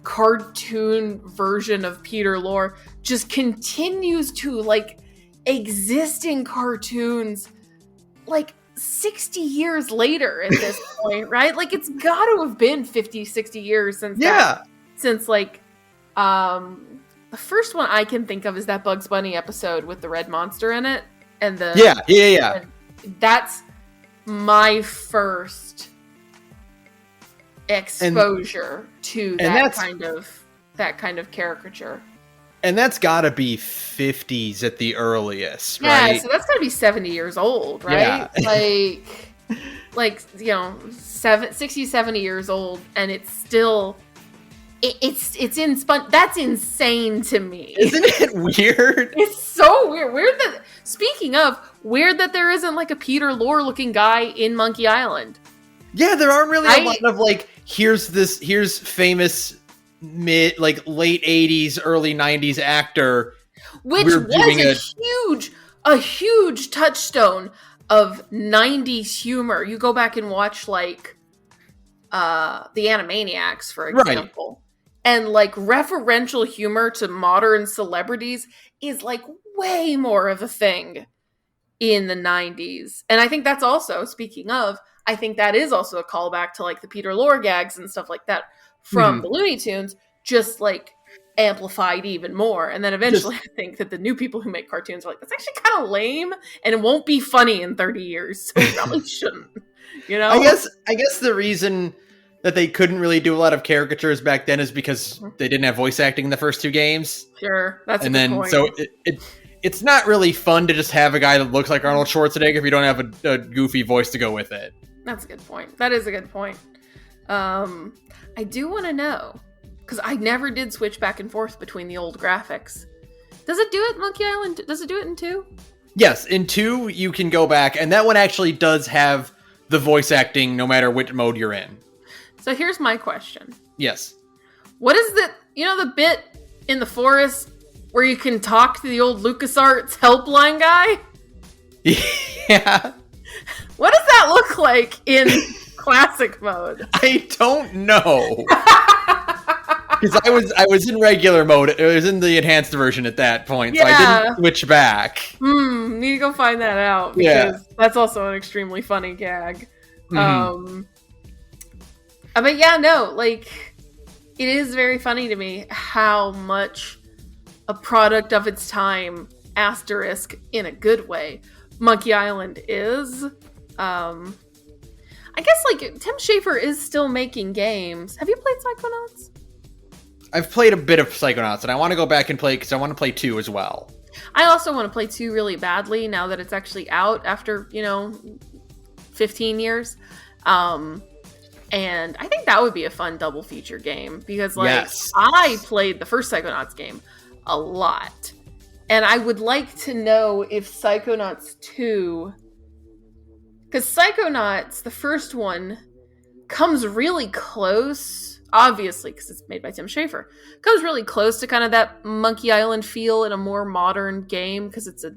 Speaker 2: cartoon version of Peter Lorre just continues to, like, exist in cartoons, like, 60 years later at this point, right? Like, it's got to have been 50, 60 years since like, the first one I can think of is that Bugs Bunny episode with the red monster in it. And
Speaker 1: Yeah.
Speaker 2: That's my first exposure to that kind of caricature.
Speaker 1: And that's gotta be 50s at the earliest, right?
Speaker 2: Yeah, so that's gotta be 70 years old, right? Yeah. like 60, 70 years old, and it's still That's insane to me.
Speaker 1: Isn't it weird?
Speaker 2: It's so weird. Speaking of, weird that there isn't like a Peter Lorre looking guy in Monkey Island.
Speaker 1: Yeah, there aren't really a lot of like, here's famous late 80s, early 90s actor.
Speaker 2: Which was a huge touchstone of 90s humor. You go back and watch like the Animaniacs, for example. Right. And like referential humor to modern celebrities is like way more of a thing in the 90s. And I think that's also, speaking of, I think that is also a callback to like the Peter Lorre gags and stuff like that from the Looney Tunes, just like amplified even more. And then eventually I think that the new people who make cartoons are like, that's actually kind of lame and it won't be funny in 30 years. So we probably shouldn't, you know?
Speaker 1: I guess the reason that they couldn't really do a lot of caricatures back then is because they didn't have voice acting in the first two games.
Speaker 2: Sure, that's a good point.
Speaker 1: So it's not really fun to just have a guy that looks like Arnold Schwarzenegger if you don't have a goofy voice to go with it.
Speaker 2: That's a good point. That is a good point. I do want to know, because I never did switch back and forth between the old graphics. Does it do it in Monkey Island? Does it do it in 2?
Speaker 1: Yes, in 2 you can go back, and that one actually does have the voice acting no matter which mode you're in.
Speaker 2: So here's my question.
Speaker 1: Yes.
Speaker 2: What is the bit in the forest where you can talk to the old LucasArts helpline guy?
Speaker 1: Yeah.
Speaker 2: What does that look like in classic mode?
Speaker 1: I don't know. Because I was in regular mode. It was in the enhanced version at that point, so I didn't switch back.
Speaker 2: Need to go find that out, because that's also an extremely funny gag. Mm-hmm. But yeah, no, like, it is very funny to me how much a product of its time, asterisk, in a good way, Monkey Island is. I guess, like, Tim Schafer is still making games. Have you played Psychonauts?
Speaker 1: I've played a bit of Psychonauts, and I want to go back and play, because I want to play 2 as well.
Speaker 2: I also want to play 2 really badly, now that it's actually out after, 15 years. And I think that would be a fun double feature game, because I played the first Psychonauts game a lot. And I would like to know if Psychonauts 2, because Psychonauts, the first one, comes really close, obviously, because it's made by Tim Schafer, comes really close to kind of that Monkey Island feel in a more modern game, because it's a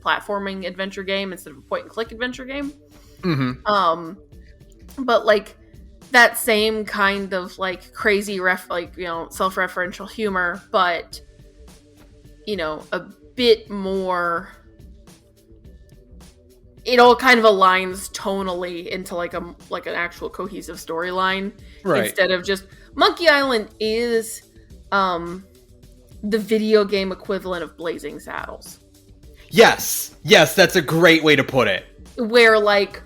Speaker 2: platforming adventure game instead of a point and click adventure game. Mm-hmm. But like, that same kind of like crazy self-referential humor, but a bit more, it all kind of aligns tonally into like an actual cohesive storyline, right? Instead of just Monkey Island is the video game equivalent of Blazing Saddles. Yes, that's a great way to put it. Where like,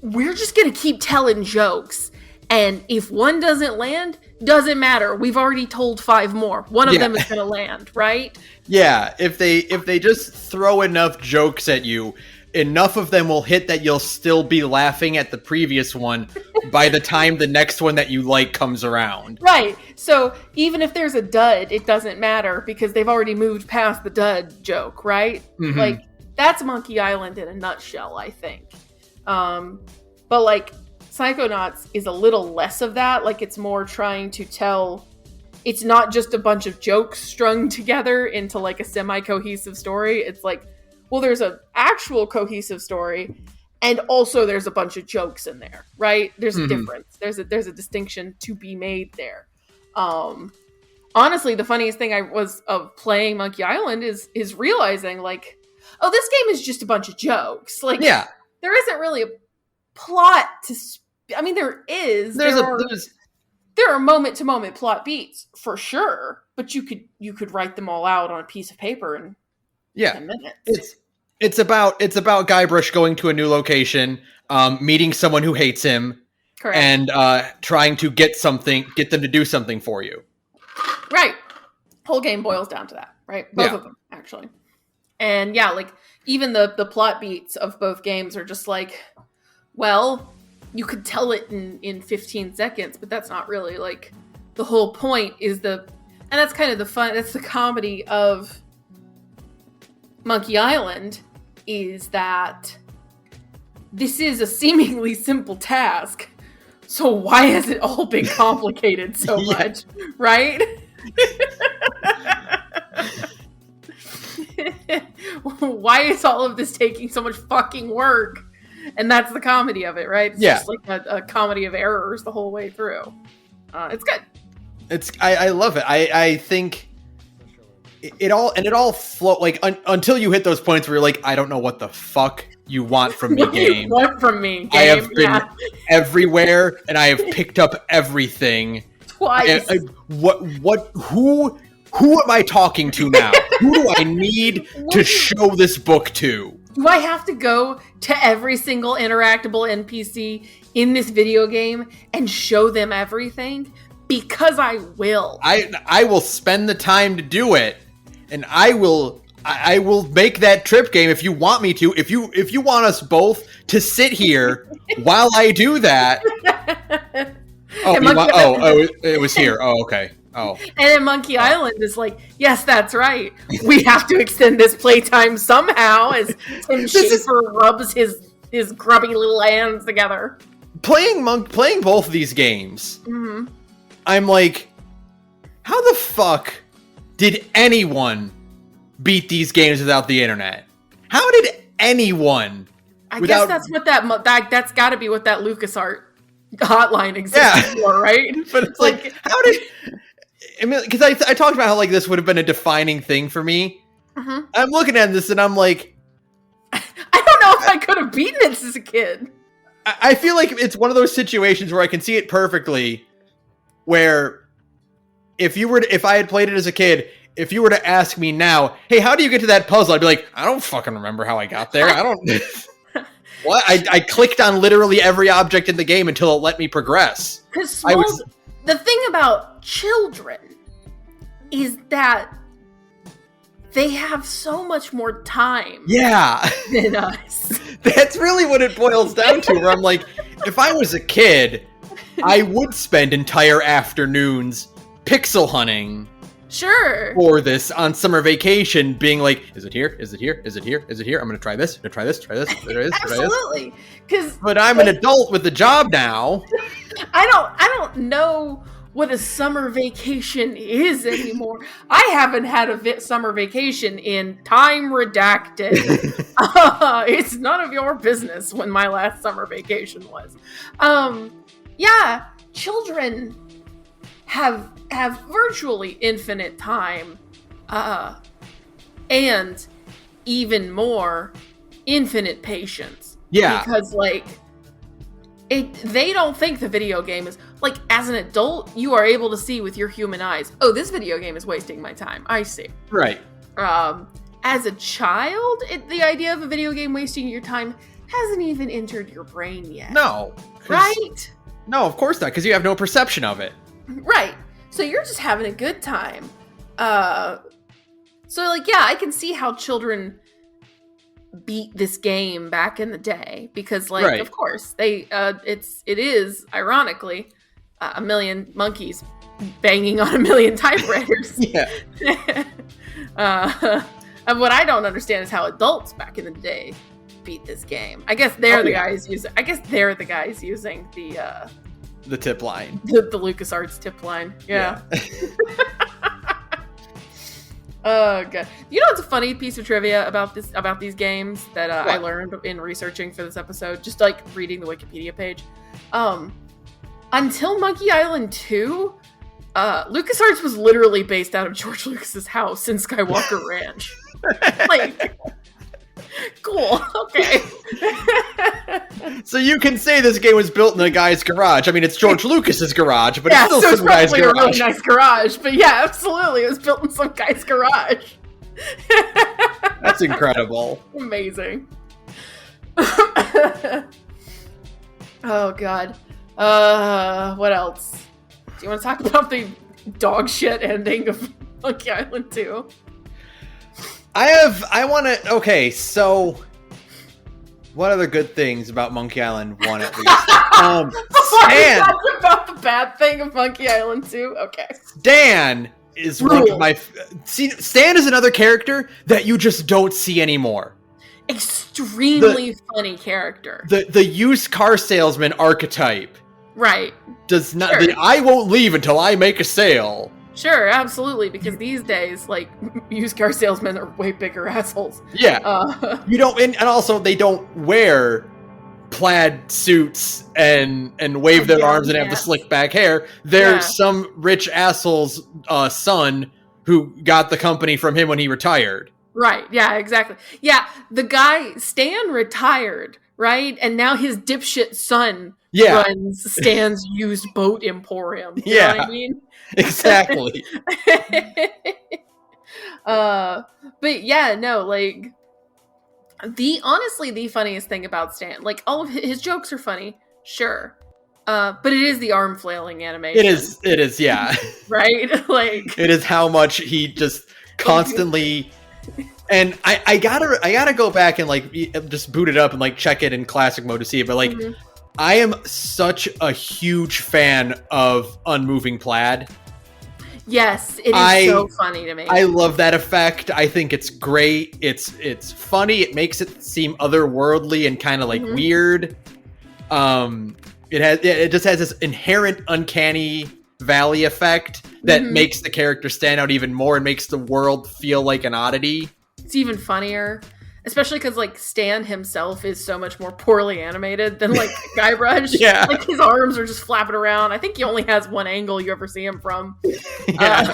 Speaker 2: we're just gonna keep telling jokes, and if one doesn't land, doesn't matter. We've already told 5 more. One of them is gonna land, right? Yeah, if they just throw enough jokes at you, enough of them will hit that you'll still be laughing at the previous one by the time the next one that you like comes around. Right. So even if there's a dud, it doesn't matter, because they've already moved past the dud joke, right? Mm-hmm. Like, that's Monkey Island in a nutshell, I think. But like, Psychonauts is a little less of that. Like, it's more trying to tell, it's not just a bunch of jokes strung together into like a semi-cohesive story. It's like, well, there's an actual cohesive story, and also there's a bunch of jokes in there, right? There's a difference. There's a distinction to be made there. Honestly, the funniest thing of playing Monkey Island is realizing, like, oh, this game is just a bunch of jokes. Like, there isn't really a plot to. I mean, there is. There are moment-to-moment plot beats for sure, but you could write them all out on a piece of paper in 10 minutes. It's about Guybrush going to a new location, meeting someone who hates him, correct, and trying to get them to do something for you. Right. Whole game boils down to that, right? Both of them, actually. And like, even the plot beats of both games are just like, well, you could tell it in 15 seconds, but that's not really like the whole point is and that's kind of the fun, that's the comedy of Monkey Island, is that this is a seemingly simple task. So why has it all been complicated so much, right? Why is all of this taking so much fucking work? And that's the comedy of it, right? It's just like a comedy of errors the whole way through. It's good.
Speaker 1: I love it. I think it all flow like until you hit those points where you're like, I don't know what the fuck you want from me, game.
Speaker 2: What from me, game?
Speaker 1: I have been everywhere and I have picked up everything
Speaker 2: twice.
Speaker 1: Who am I talking to now? Who do I need to show this book to?
Speaker 2: Do I have to go to every single interactable NPC in this video game and show them everything? Because I will.
Speaker 1: I will spend the time to do it, and I will make that trip, game, if you want me to. If you want us both to sit here while I do that. It was here. Oh, okay. Oh.
Speaker 2: And then Monkey Island is like, yes, that's right. We have to extend this playtime somehow as Tim Schafer rubs his grubby little hands together.
Speaker 1: Playing both of these games, I'm like, how the fuck did anyone beat these games without the internet? How did anyone?
Speaker 2: I guess that's what that's got to be what that LucasArts hotline exists for, right?
Speaker 1: But it's like how did? I mean, because I talked about how like this would have been a defining thing for me. I'm looking at this and I'm like,
Speaker 2: I don't know if I could have beaten it as a kid.
Speaker 1: I feel like it's one of those situations where I can see it perfectly. Where if I had played it as a kid, if you were to ask me now, hey, how do you get to that puzzle? I'd be like, I don't fucking remember how I got there. I don't. What? I clicked on literally every object in the game until it let me progress.
Speaker 2: Because the thing about children is that they have so much more time than us.
Speaker 1: That's really what it boils down to, where I'm like, if I was a kid, I would spend entire afternoons pixel hunting.
Speaker 2: Sure.
Speaker 1: For this on summer vacation, being like, is it here? Is it here? Is it here? Is it here? I'm going to try this. I'm going to try this. Try this. There it is.
Speaker 2: Absolutely.
Speaker 1: But I'm an adult with a job now.
Speaker 2: I don't know what a summer vacation is anymore. I haven't had a summer vacation in time redacted. It's none of your business when my last summer vacation was. Yeah, children have virtually infinite time, and even more infinite patience.
Speaker 1: Yeah,
Speaker 2: because they don't think the video game is like, as an adult, you are able to see with your human eyes, oh, this video game is wasting my time. I see.
Speaker 1: Right.
Speaker 2: As a child, the idea of a video game wasting your time hasn't even entered your brain yet.
Speaker 1: No.
Speaker 2: Right?
Speaker 1: No, of course not, because you have no perception of it.
Speaker 2: Right. So you're just having a good time. So I can see how children beat this game back in the day, because of course it is ironically a million monkeys banging on a million typewriters.
Speaker 1: Yeah.
Speaker 2: And what I don't understand is how adults back in the day beat this game. I guess they're the guys using
Speaker 1: the tip line.
Speaker 2: The LucasArts tip line. Yeah. Oh god. You know what's a funny piece of trivia about these games that I learned in researching for this episode, just reading the Wikipedia page. Until Monkey Island 2, LucasArts was literally based out of George Lucas's house in Skywalker Ranch. Cool. Okay.
Speaker 1: So you can say this game was built in a guy's garage. I mean, it's George Lucas's garage, but it's still some guy's garage.
Speaker 2: A really nice garage. But yeah, absolutely, it was built in some guy's garage.
Speaker 1: That's incredible.
Speaker 2: Amazing. Oh god. What else? Do you want to talk about the dog shit ending of Monkey Island 2?
Speaker 1: Okay, so what are the good things about Monkey Island 1 at least? Stan.
Speaker 2: That's about the bad thing of Monkey Island 2? Okay.
Speaker 1: Stan is one of my... Stan is another character that you just don't see anymore.
Speaker 2: Extremely funny character.
Speaker 1: The used car salesman archetype.
Speaker 2: Right.
Speaker 1: Does not...
Speaker 2: Sure.
Speaker 1: I won't leave until I make a sale.
Speaker 2: Sure, absolutely, because these days, like, used car salesmen are way bigger assholes.
Speaker 1: Yeah. You don't... And also, they don't wear plaid suits and wave their arms and have the slick back hair. They're some rich asshole's son who got the company from him when he retired.
Speaker 2: Right, yeah, exactly. Yeah, the guy, Stan retired, right? And now his dipshit son runs Stan's used boat emporium. You know what I mean?
Speaker 1: Exactly.
Speaker 2: But yeah, no, like, honestly, the funniest thing about Stan, like, all of his jokes are funny, sure. But it is the arm flailing animation.
Speaker 1: It is, yeah.
Speaker 2: Right? Like, it
Speaker 1: is how much he just constantly... And I gotta go back and like just boot it up and like check it in classic mode to see it. But like, I am such a huge fan of unmoving plaid.
Speaker 2: Yes, it is so funny to me.
Speaker 1: I love that effect. I think it's great. It's funny. It makes it seem otherworldly and kind of like weird. It just has this inherent uncanny valley effect that makes the character stand out even more and makes the world feel like an oddity.
Speaker 2: It's even funnier, especially because like Stan himself is so much more poorly animated than like Guybrush.
Speaker 1: Yeah,
Speaker 2: like his arms are just flapping around. I think he only has one angle you ever see him from.
Speaker 1: Yeah.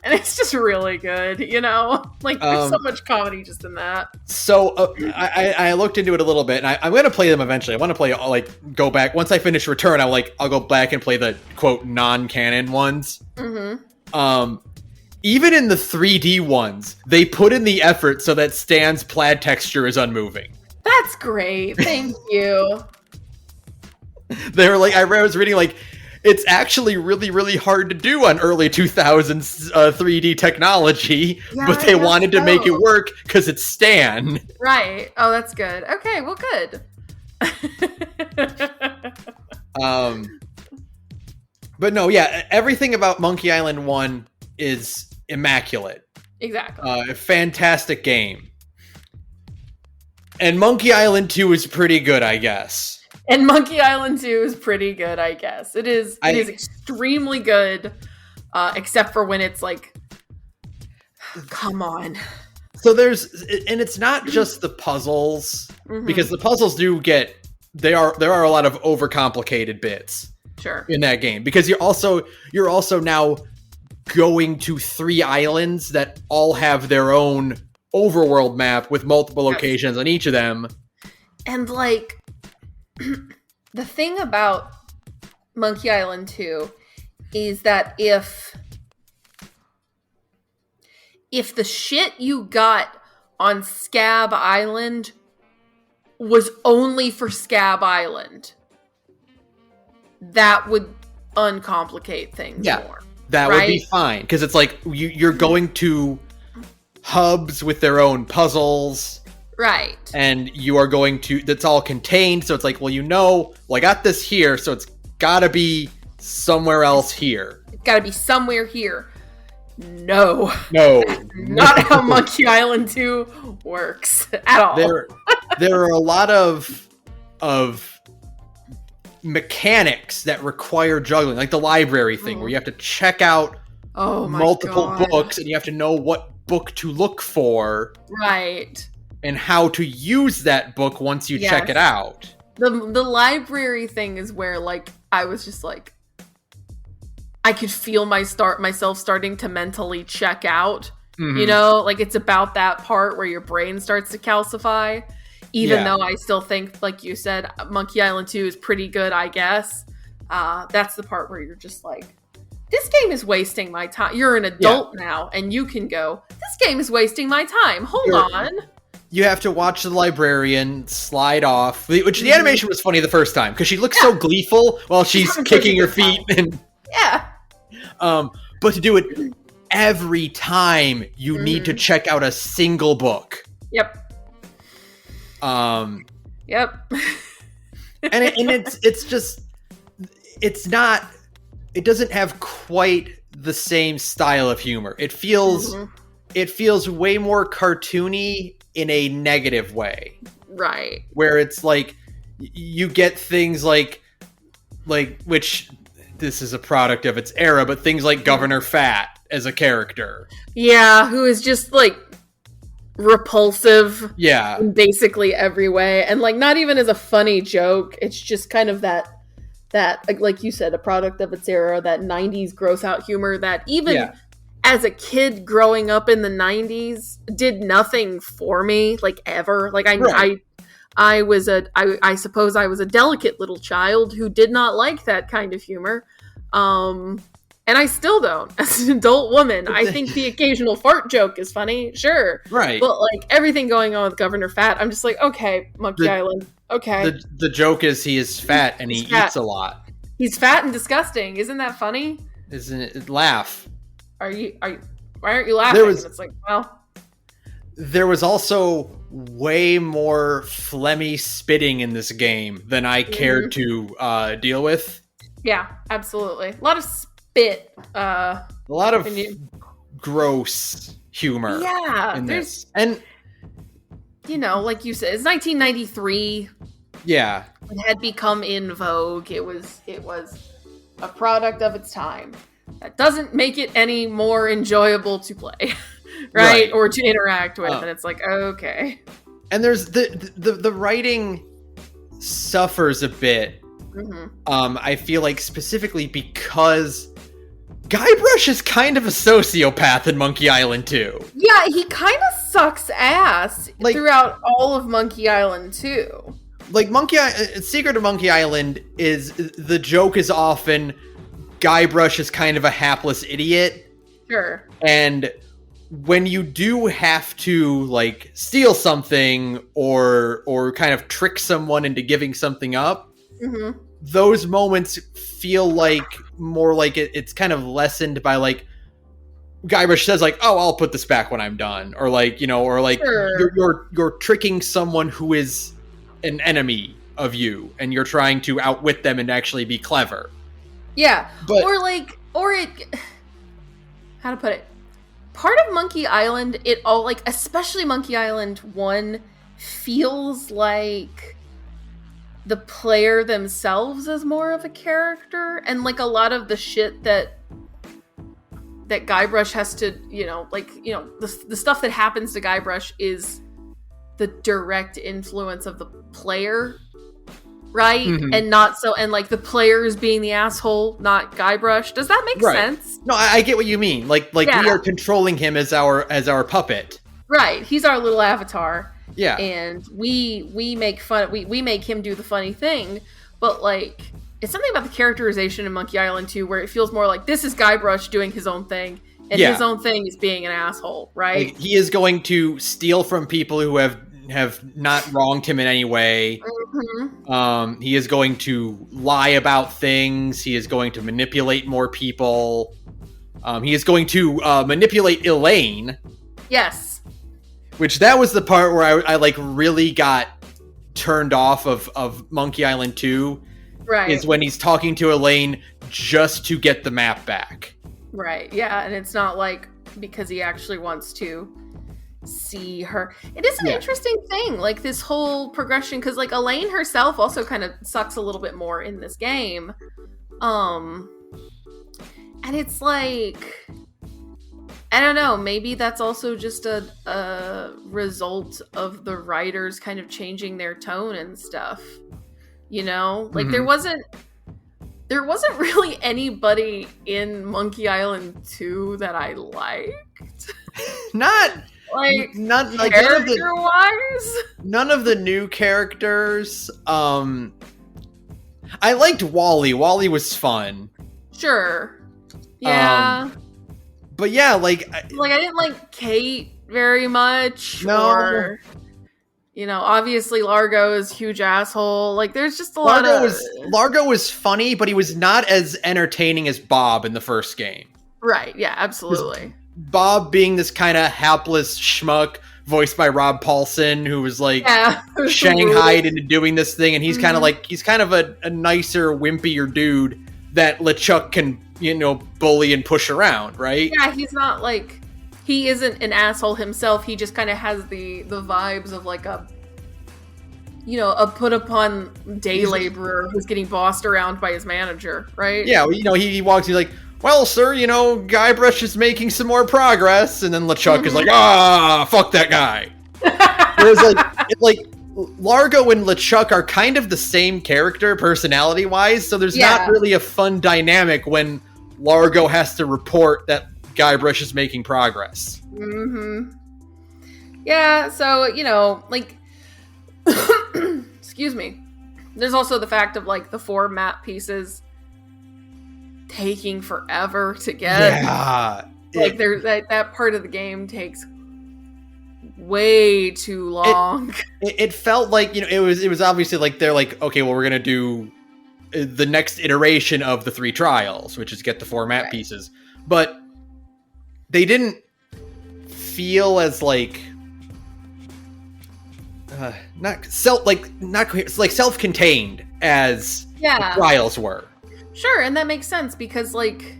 Speaker 2: And it's just really good, you know? Like, there's so much comedy just in that.
Speaker 1: So, I looked into it a little bit, and I'm going to play them eventually. I want to play, like, go back. Once I finish Return, I'll go back and play the, quote, non-canon ones. Even in the 3D ones, they put in the effort so that Stan's plaid texture is unmoving.
Speaker 2: That's great. Thank you.
Speaker 1: They were like, I was reading, like, it's actually really, really hard to do on early 2000s 3D technology, but they wanted to make it work because it's Stan.
Speaker 2: Right. Oh, that's good. Okay, well, good.
Speaker 1: But no, yeah, everything about Monkey Island 1 is immaculate.
Speaker 2: Exactly.
Speaker 1: Fantastic game. And Monkey Island 2 is pretty good, I guess.
Speaker 2: And Monkey Island 2 is pretty good, I guess. It is extremely good, except for when it's like, come on.
Speaker 1: So and it's not just the puzzles, because the puzzles there are a lot of overcomplicated bits.
Speaker 2: Sure.
Speaker 1: In that game, because you're also now going to 3 islands that all have their own overworld map with multiple locations on each of them.
Speaker 2: And like, the thing about Monkey Island 2 is that if the shit you got on Scab Island was only for Scab Island, that would uncomplicate things more.
Speaker 1: That would be fine, because it's like you're going to hubs with their own puzzles.
Speaker 2: Right.
Speaker 1: And you are going to... That's all contained, so it's like, well, I got this here, so it's gotta be somewhere else here.
Speaker 2: It's gotta be somewhere here. No.
Speaker 1: Not
Speaker 2: how Monkey Island 2 works at all.
Speaker 1: There are a lot of mechanics that require juggling, like the library thing, where you have to check out multiple books, and you have to know what book to look for.
Speaker 2: Right.
Speaker 1: And how to use that book once you check it out.
Speaker 2: The library thing is where, like, I was just like, I could feel myself starting to mentally check out. You know, like, it's about that part where your brain starts to calcify. Even though I still think, like you said, Monkey Island 2 is pretty good, I guess. That's the part where you're just like, this game is wasting my time. You're an adult now, and you can go, this game is wasting my time. Hold on.
Speaker 1: You have to watch the librarian slide off, which the animation was funny the first time, because she looks so gleeful while she's kicking her feet. And, but to do it every time, you need to check out a single book.
Speaker 2: Yep.
Speaker 1: it's just it's not. It doesn't have quite the same style of humor. It feels way more cartoony in a negative way.
Speaker 2: Right.
Speaker 1: Where it's like you get things like which this is a product of its era, but things like Governor Fat as a character.
Speaker 2: Yeah, who is just like repulsive.
Speaker 1: Yeah.
Speaker 2: In basically every way. And like not even as a funny joke. It's just kind of that like you said, a product of its era, that 90s gross out humor that even as a kid growing up in the 90s did nothing for me, like ever. Like I suppose I was a delicate little child who did not like that kind of humor. And I still don't. As an adult woman, I think the occasional fart joke is funny, sure.
Speaker 1: Right.
Speaker 2: But like everything going on with Governor Fat, I'm just like, okay, Monkey Island. Okay.
Speaker 1: The joke is he is fat and he eats a lot.
Speaker 2: He's fat and disgusting. Isn't that funny?
Speaker 1: Isn't it? Laugh.
Speaker 2: Why aren't you laughing? It's like, well.
Speaker 1: There was also way more phlegmy spitting in this game than I cared to deal with.
Speaker 2: Yeah, absolutely. A lot of spit.
Speaker 1: A lot of gross humor.
Speaker 2: Yeah.
Speaker 1: In this. And
Speaker 2: you know, like you said, it's 1993.
Speaker 1: Yeah.
Speaker 2: It had become in vogue. It was a product of its time. That doesn't make it any more enjoyable to play, right? Or to interact with. And it's like, okay. And
Speaker 1: there's the writing suffers a bit. I feel like specifically because Guybrush is kind of a sociopath in Monkey Island 2.
Speaker 2: Yeah, he kind of sucks ass throughout all of Monkey Island 2.
Speaker 1: Like Secret of Monkey Island is the joke is often Guybrush is kind of a hapless idiot.
Speaker 2: Sure.
Speaker 1: And when you do have to like steal something or kind of trick someone into giving something up, those moments feel like more like it's kind of lessened by like Guybrush says like, oh, I'll put this back when I'm done, or like, you know, or like you're tricking someone who is an enemy of you and you're trying to outwit them and actually be clever.
Speaker 2: Yeah. How to put it? Part of Monkey Island, especially Monkey Island 1 feels like the player themselves is more of a character, and like a lot of the shit that Guybrush has to, the stuff that happens to Guybrush is the direct influence of the player, right? And not so, and like the player is being the asshole, not Guybrush. Does that make sense?
Speaker 1: No, I get what you mean. Like we are controlling him as our puppet.
Speaker 2: Right. He's our little avatar.
Speaker 1: Yeah.
Speaker 2: And we make fun, we make him do the funny thing, but like it's something about the characterization in Monkey Island 2 where it feels more like this is Guybrush doing his own thing, and his own thing is being an asshole, right?
Speaker 1: Like, he is going to steal from people who have not wronged him in any way. He is going to lie about things. He is going to manipulate more people. He is going to manipulate Elaine.
Speaker 2: Yes.
Speaker 1: Which that was the part where I like really got turned off of Monkey Island 2.
Speaker 2: Right.
Speaker 1: Is when he's talking to Elaine just to get the map back.
Speaker 2: Right, yeah, and it's not like because he actually wants to see her. It is an interesting thing, like this whole progression, because like Elaine herself also kind of sucks a little bit more in this game. And it's like, I don't know, maybe that's also just a result of the writers kind of changing their tone and stuff. You know, like there wasn't really anybody in Monkey Island 2 that I liked.
Speaker 1: Not
Speaker 2: character-wise.
Speaker 1: None of the new characters. I liked Wally. Wally was fun.
Speaker 2: Sure. Yeah.
Speaker 1: But yeah, like I
Speaker 2: didn't like Kate very much.
Speaker 1: No.
Speaker 2: Or, obviously Largo is a huge asshole. Like, there's just a lot of...
Speaker 1: Largo was funny, but he was not as entertaining as Bob in the first game.
Speaker 2: Right, yeah, absolutely.
Speaker 1: Bob being this kind of hapless schmuck voiced by Rob Paulson, who was like
Speaker 2: Yeah.
Speaker 1: shanghaied into doing this thing, and he's kind of
Speaker 2: Mhm.
Speaker 1: like, he's kind of a nicer, wimpier dude that LeChuck can, you know, bully and push around, right?
Speaker 2: Yeah, he's not like, he isn't an asshole himself. He just kind of has the vibes of like a, you know, a put upon day laborer who's getting bossed around by his manager, right?
Speaker 1: Yeah, you know, he walks, he's like, well, sir, you know, Guybrush is making some more progress, and then LeChuck is like, fuck that guy. Whereas, like Largo and LeChuck are kind of the same character, personality-wise, so there's not really a fun dynamic when Largo has to report that Guybrush is making progress.
Speaker 2: Mm-hmm. Yeah, so, you know, like, excuse me. There's also the fact of, like, the 4 map pieces taking forever to get.
Speaker 1: Yeah.
Speaker 2: Like, there's that part of the game takes way too long.
Speaker 1: It felt like, you know, it was obviously like, they're like, okay, well, we're going to do the next iteration of the 3 trials, which is get the 4 map pieces. But they didn't feel as like self-contained as the trials were.
Speaker 2: Sure, and that makes sense because, like,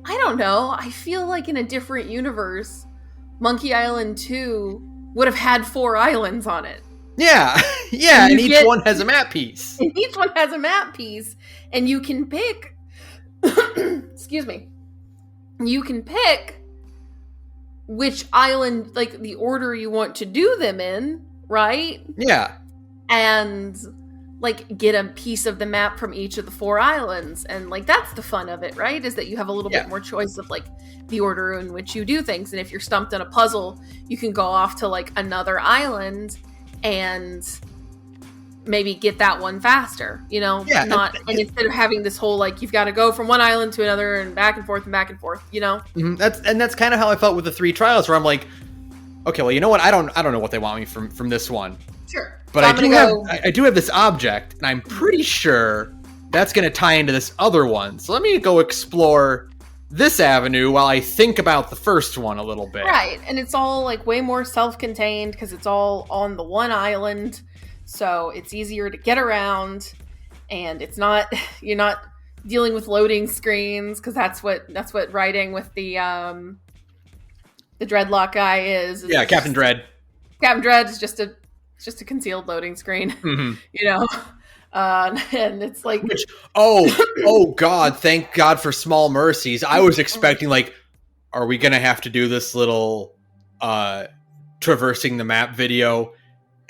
Speaker 2: I don't know, I feel like in a different universe, Monkey Island 2 would have had 4 islands on it.
Speaker 1: Yeah, yeah, and each one has a map piece.
Speaker 2: And each one has a map piece, and you can pick excuse me. You can pick which island, like, the order you want to do them in, right?
Speaker 1: Yeah.
Speaker 2: And, like, get a piece of the map from each of the 4 islands. And, like, that's the fun of it, right? Is that you have a little bit more choice of, like, the order in which you do things. And if you're stumped on a puzzle, you can go off to, like, another island and maybe get that one faster, you know?
Speaker 1: Yeah.
Speaker 2: And instead of having this whole, like, you've got to go from one island to another and back and forth, you know?
Speaker 1: Mm-hmm. That's kind of how I felt with the 3 trials, where I'm like, okay, well, you know what? I don't know what they want me from this one.
Speaker 2: Sure.
Speaker 1: But so I do have this object, and I'm pretty sure that's going to tie into this other one. So let me go explore this avenue while I think about the first one a little bit.
Speaker 2: Right, and it's all, like, way more self-contained because it's all on the one island, so it's easier to get around, and it's not, you're not dealing with loading screens because that's what writing with the dreadlock guy is.
Speaker 1: Yeah, Captain Dread.
Speaker 2: Captain Dread is just a concealed loading screen, you know. And it's like,
Speaker 1: oh God, thank God for small mercies. I was expecting, like, are we gonna have to do this little traversing the map video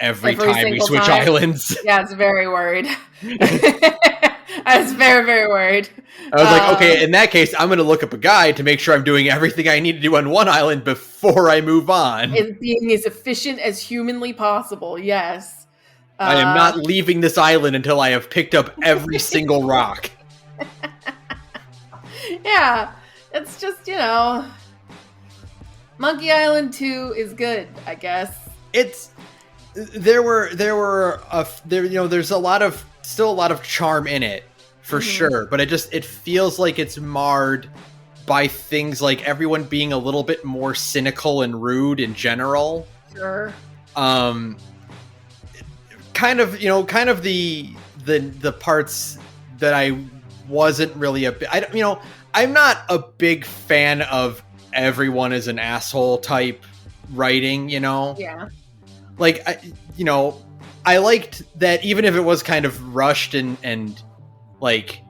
Speaker 1: every time we switch islands?
Speaker 2: Yeah, I was very worried. I was very, very worried.
Speaker 1: I was like, okay, in that case, I'm going to look up a guide to make sure I'm doing everything I need to do on one island before I move on.
Speaker 2: And being as efficient as humanly possible, yes.
Speaker 1: I am not leaving this island until I have picked up every single rock.
Speaker 2: Yeah, it's just, you know, Monkey Island 2 is good, I guess.
Speaker 1: There's still a lot of charm in it, for sure, but it feels like it's marred by things like everyone being a little bit more cynical and rude in general.
Speaker 2: Sure.
Speaker 1: Kind of the parts that I wasn't really I'm not a big fan of everyone is an asshole type writing, you know?
Speaker 2: Yeah.
Speaker 1: Like, I liked that even if it was kind of rushed and like,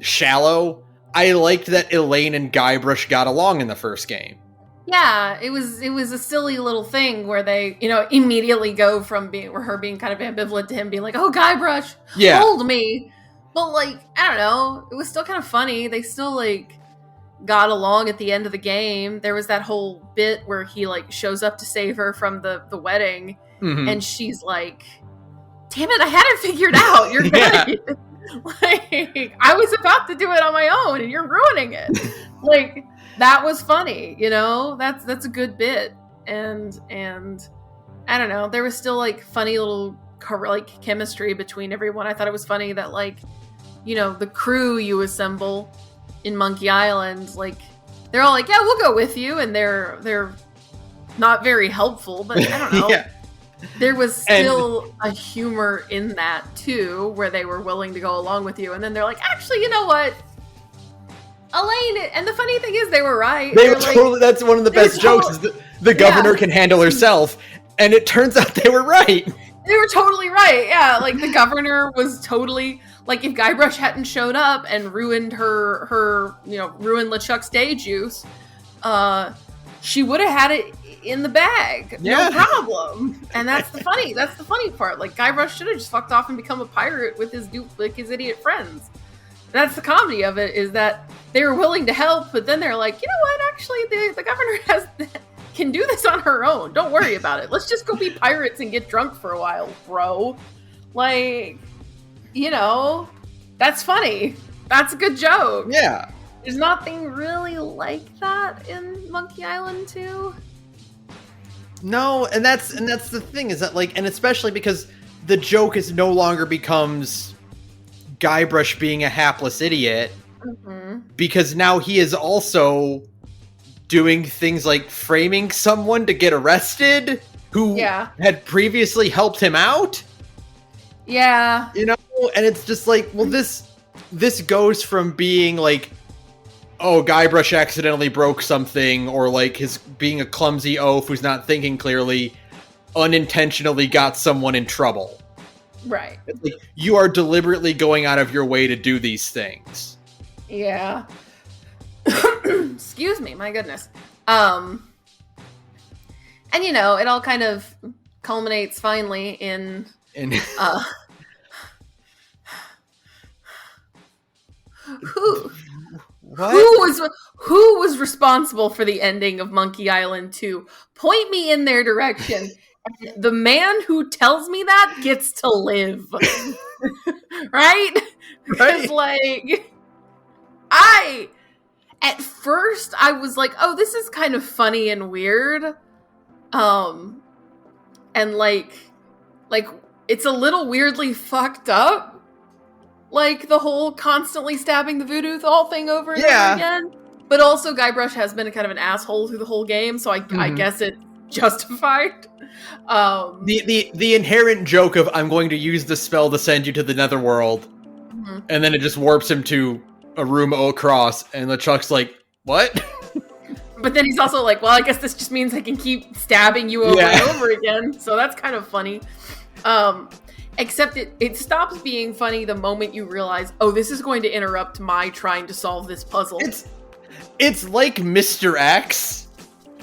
Speaker 1: shallow, I liked that Elaine and Guybrush got along in the first game.
Speaker 2: Yeah, it was a silly little thing where they, you know, immediately go from her being kind of ambivalent to him being like, oh, Guybrush, hold me. But, like, I don't know, it was still kind of funny. They still, like, got along at the end of the game. There was that whole bit where he, like, shows up to save her from the wedding, and she's like, damn it, I had it figured out. You're good. Like, I was about to do it on my own, and you're ruining it. Like, that was funny, you know? That's a good bit. And I don't know, there was still, like, funny little, like, chemistry between everyone. I thought it was funny that, like, you know, the crew you assemble in Monkey Island, like, they're all like, yeah, we'll go with you, and they're not very helpful, but I don't know.
Speaker 1: Yeah.
Speaker 2: There was still a humor in that too, where they were willing to go along with you, and then they're like, actually, you know what? Elaine, and the funny thing is, they were right.
Speaker 1: They were totally, that's one of the best jokes, is the governor can handle herself, and it turns out they were right.
Speaker 2: They were totally right, yeah. Like, the governor was totally, like, if Guybrush hadn't showed up and ruined ruined LeChuck's day juice, she would have had it in the bag, no problem. And that's the funny part. Like, Guybrush should have just fucked off and become a pirate with his idiot friends. That's the comedy of it, is that they were willing to help, but then they're like, you know what, actually, the governor can do this on her own. Don't worry about it. Let's just go be pirates and get drunk for a while, bro. Like, you know, that's funny. That's a good joke.
Speaker 1: Yeah.
Speaker 2: There's nothing really like that in Monkey Island 2.
Speaker 1: No, and that's the thing, is that, like, and especially because the joke is no longer becomes Guybrush being a hapless idiot, because now he is also doing things like framing someone to get arrested who had previously helped him out.
Speaker 2: Yeah.
Speaker 1: You know, and it's just like, well, this goes from being like, oh, Guybrush accidentally broke something, or like his being a clumsy oaf who's not thinking clearly, unintentionally got someone in trouble.
Speaker 2: Right.
Speaker 1: It's like, you are deliberately going out of your way to do these things.
Speaker 2: Yeah. Excuse me, my goodness. And you know, it all kind of culminates finally in who was responsible for the ending of Monkey Island 2? Point me in their direction. The man who tells me that gets to live. Right? Because, like, at first, I was like, oh, this is kind of funny and weird. And, like, it's a little weirdly fucked up. Like, the whole constantly stabbing the voodoo doll thing over and over again. But also, Guybrush has been kind of an asshole through the whole game, so I guess it's justified.
Speaker 1: The inherent joke of, I'm going to use the spell to send you to the netherworld, and then it just warps him to a room across, and LeChuck's like, what?
Speaker 2: But then he's also like, well, I guess this just means I can keep stabbing you over and over again, so that's kind of funny. Except it stops being funny the moment you realize, oh, this is going to interrupt my trying to solve this puzzle.
Speaker 1: It's like Mr. X.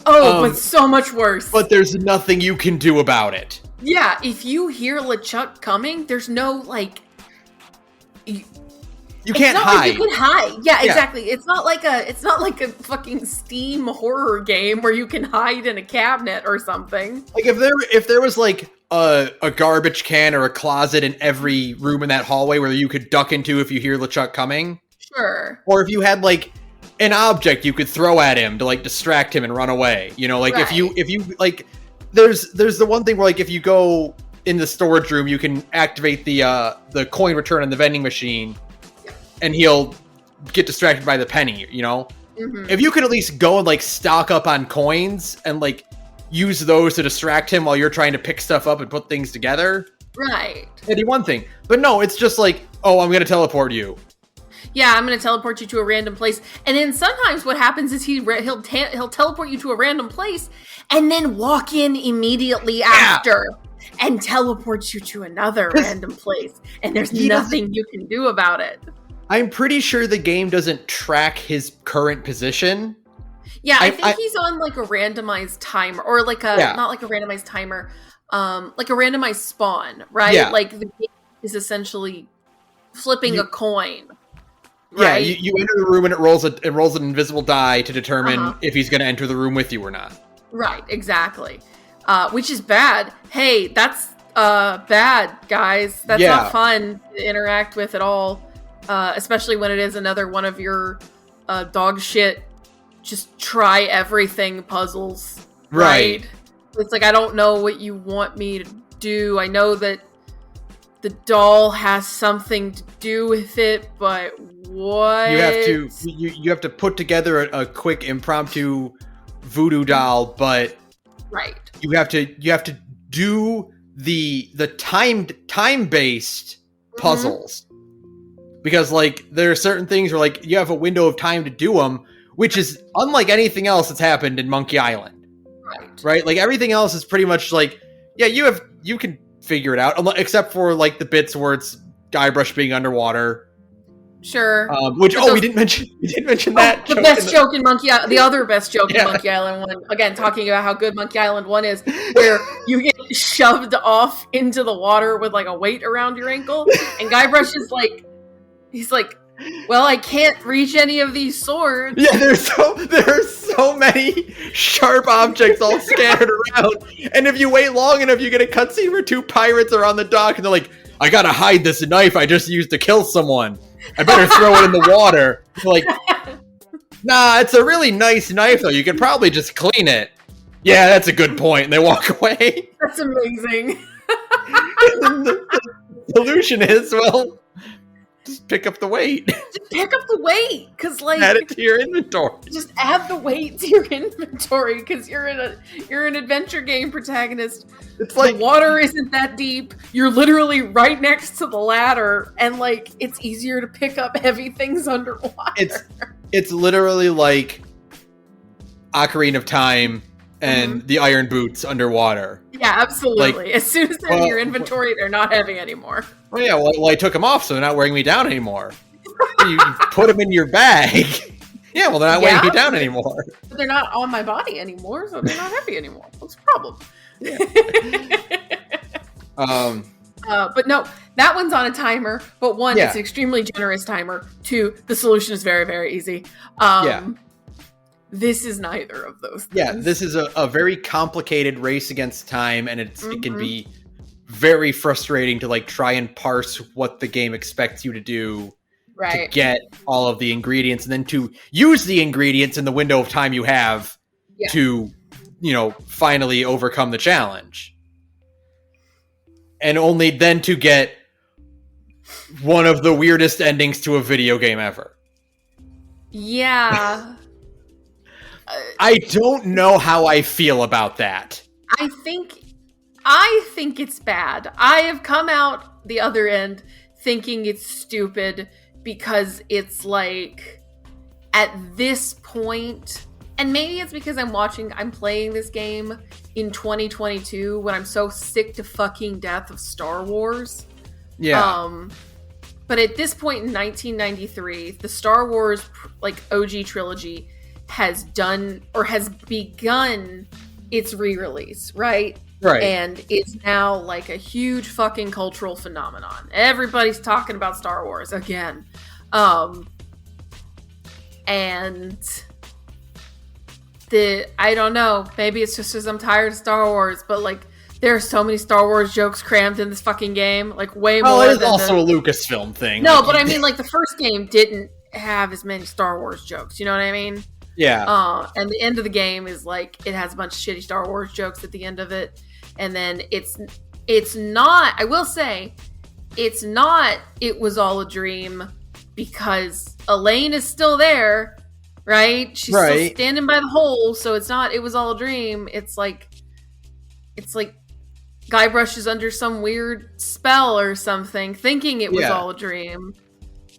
Speaker 2: Oh, but so much worse.
Speaker 1: But there's nothing you can do about it.
Speaker 2: Yeah, if you hear LeChuck coming, there's no, like...
Speaker 1: You can't hide.
Speaker 2: Like you can hide. Yeah, exactly. It's not like a fucking Steam horror game where you can hide in a cabinet or something.
Speaker 1: Like if there was like a garbage can or a closet in every room in that hallway where you could duck into if you hear LeChuck coming.
Speaker 2: Sure.
Speaker 1: Or if you had like an object you could throw at him to like distract him and run away. You know, like if you like there's the one thing where like if you go in the storage room you can activate the coin return on the vending machine. And he'll get distracted by the penny, you know? If you could at least go and, like, stock up on coins and, like, use those to distract him while you're trying to pick stuff up and put things together.
Speaker 2: Right.
Speaker 1: That'd be one thing. But no, it's just like, oh, I'm going to teleport you.
Speaker 2: Yeah, I'm going to teleport you to a random place. And then sometimes what happens is he'll teleport you to a random place and then walk in immediately after. And teleport you to another random place. And there's nothing you can do about it.
Speaker 1: I'm pretty sure the game doesn't track his current position.
Speaker 2: Yeah, I think he's on like a randomized timer, or like not like a randomized timer, like a randomized spawn, right?
Speaker 1: Yeah.
Speaker 2: Like the game is essentially flipping a coin. Right?
Speaker 1: Yeah, you enter the room and it rolls an invisible die to determine if he's going to enter the room with you or not. Right,
Speaker 2: exactly. Which is bad. Hey, that's bad, guys. That's not fun to interact with at all. Especially when it is another one of your dog shit, just try everything puzzles. Right? It's like, I don't know what you want me to do. I know that the doll has something to do with it, but what? You
Speaker 1: have to put together a quick impromptu voodoo doll, but
Speaker 2: Right.
Speaker 1: You have to do the time-based puzzles. Because, like, there are certain things where, like, you have a window of time to do them, which is unlike anything else that's happened in Monkey Island. Right? Like, everything else is pretty much like, yeah, you can figure it out, except for, like, the bits where it's Guybrush being underwater.
Speaker 2: Sure.
Speaker 1: We didn't mention that.
Speaker 2: The best joke in Monkey Island, the other best joke in Monkey Island 1, again, talking about how good Monkey Island 1 is, where you get shoved off into the water with, like, a weight around your ankle, and Guybrush is like, he's like, well, I can't reach any of these swords.
Speaker 1: Yeah, there are so many sharp objects all scattered around. And if you wait long enough, you get a cutscene where 2 pirates are on the dock and they're like, I gotta hide this knife I just used to kill someone. I better throw it in the water. You're like, nah, it's a really nice knife though. You could probably just clean it. Yeah, that's a good point. And they walk away.
Speaker 2: That's amazing.
Speaker 1: The solution is, well, just pick up the weight.
Speaker 2: Just pick up the weight, because, like,
Speaker 1: add it to your inventory.
Speaker 2: Just add the weight to your inventory, because you're an adventure game protagonist.
Speaker 1: It's like
Speaker 2: the water isn't that deep. You're literally right next to the ladder, and, like, it's easier to pick up heavy things underwater.
Speaker 1: It's literally like Ocarina of Time and the Iron Boots underwater.
Speaker 2: Yeah, absolutely.
Speaker 1: Like,
Speaker 2: as soon as they're in your inventory, they're not heavy anymore.
Speaker 1: Well, yeah, well, I took them off, so they're not wearing me down anymore. You put them in your bag. Yeah, well, they're not weighing me down anymore.
Speaker 2: But they're not on my body anymore, so they're not heavy anymore. What's the problem?
Speaker 1: Yeah.
Speaker 2: But no, that one's on a timer. But one, it's an extremely generous timer. 2, the solution is very, very easy. This is neither of those things.
Speaker 1: Yeah, this is a very complicated race against time, and it can be very frustrating to, like, try and parse what the game expects you to do to get all of the ingredients, and then to use the ingredients in the window of time you have to, finally overcome the challenge. And only then to get one of the weirdest endings to a video game ever.
Speaker 2: Yeah.
Speaker 1: I don't know how I feel about that.
Speaker 2: I think it's bad. I have come out the other end thinking it's stupid because it's like, at this point, and maybe it's because I'm playing this game in 2022 when I'm so sick to fucking death of Star Wars. Yeah. But at this point in 1993, the Star Wars, like, OG trilogy has begun its re-release, right?
Speaker 1: Right.
Speaker 2: And it's now, like, a huge fucking cultural phenomenon. Everybody's talking about Star Wars again. And I don't know, maybe it's just because I'm tired of Star Wars, but, like, there are so many Star Wars jokes crammed in this fucking game, like, way more than...
Speaker 1: Well, it's also a Lucasfilm thing.
Speaker 2: No, but I mean, like, the first game didn't have as many Star Wars jokes, you know what I mean?
Speaker 1: Yeah.
Speaker 2: And the end of the game is, like, it has a bunch of shitty Star Wars jokes at the end of it. And then it's not, I will say, it's not It Was All a Dream, because Elaine is still there, right? She's still standing by the hole, so it's not It Was All a Dream. It's like Guybrush is under some weird spell or something, thinking it was all a dream,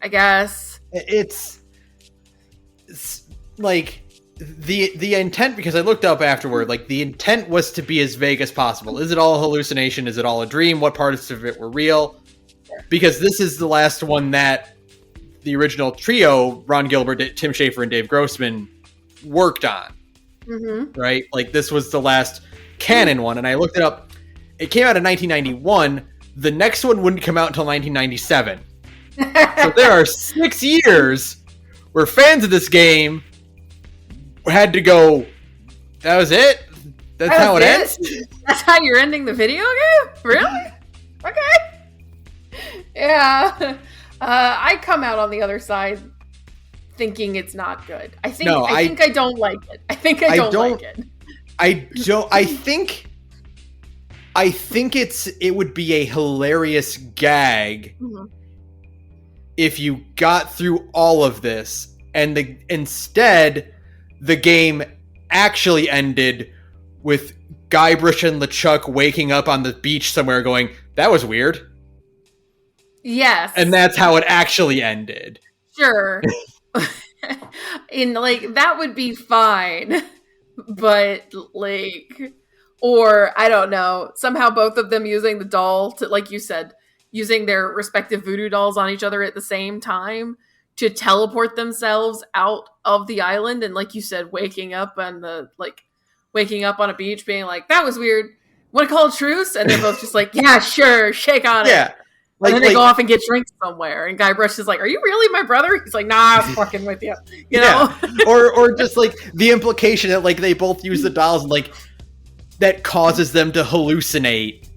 Speaker 2: I guess.
Speaker 1: It's like the intent, because I looked up afterward, like, the intent was to be as vague as possible. Is it all a hallucination? Is it all a dream? What parts of it were real? Because this is the last one that the original trio, Ron Gilbert, Tim Schafer, and Dave Grossman, worked on. Mm-hmm. Right? Like, this was the last canon one, and I looked it up. It came out in 1991. The next one wouldn't come out until 1997. So there are 6 years where fans of this game had to go, that was it? That's how it ends?
Speaker 2: That's how you're ending the video game? Really? Okay. Yeah. I come out on the other side thinking it's not good. I think I don't like it. I think I don't like it. I think it would be a hilarious gag if you got through all of this and instead the game actually ended with
Speaker 1: Guybrush and LeChuck waking up on the beach somewhere going, that was weird.
Speaker 2: Yes.
Speaker 1: And that's how it actually ended.
Speaker 2: Sure. In like that would be fine. But like, or I don't know, somehow both of them using the doll to, like you said, using their respective voodoo dolls on each other at the same time to teleport themselves out of the island. And like you said, waking up on a beach being like, that was weird. Want to call a truce? And they're both just like, yeah, sure, shake on it.
Speaker 1: Yeah.
Speaker 2: And then they go off and get drinks somewhere. And Guybrush is like, are you really my brother? He's like, nah, I'm fucking with you. You know?
Speaker 1: or just like the implication that like they both use the dolls and like that causes them to hallucinate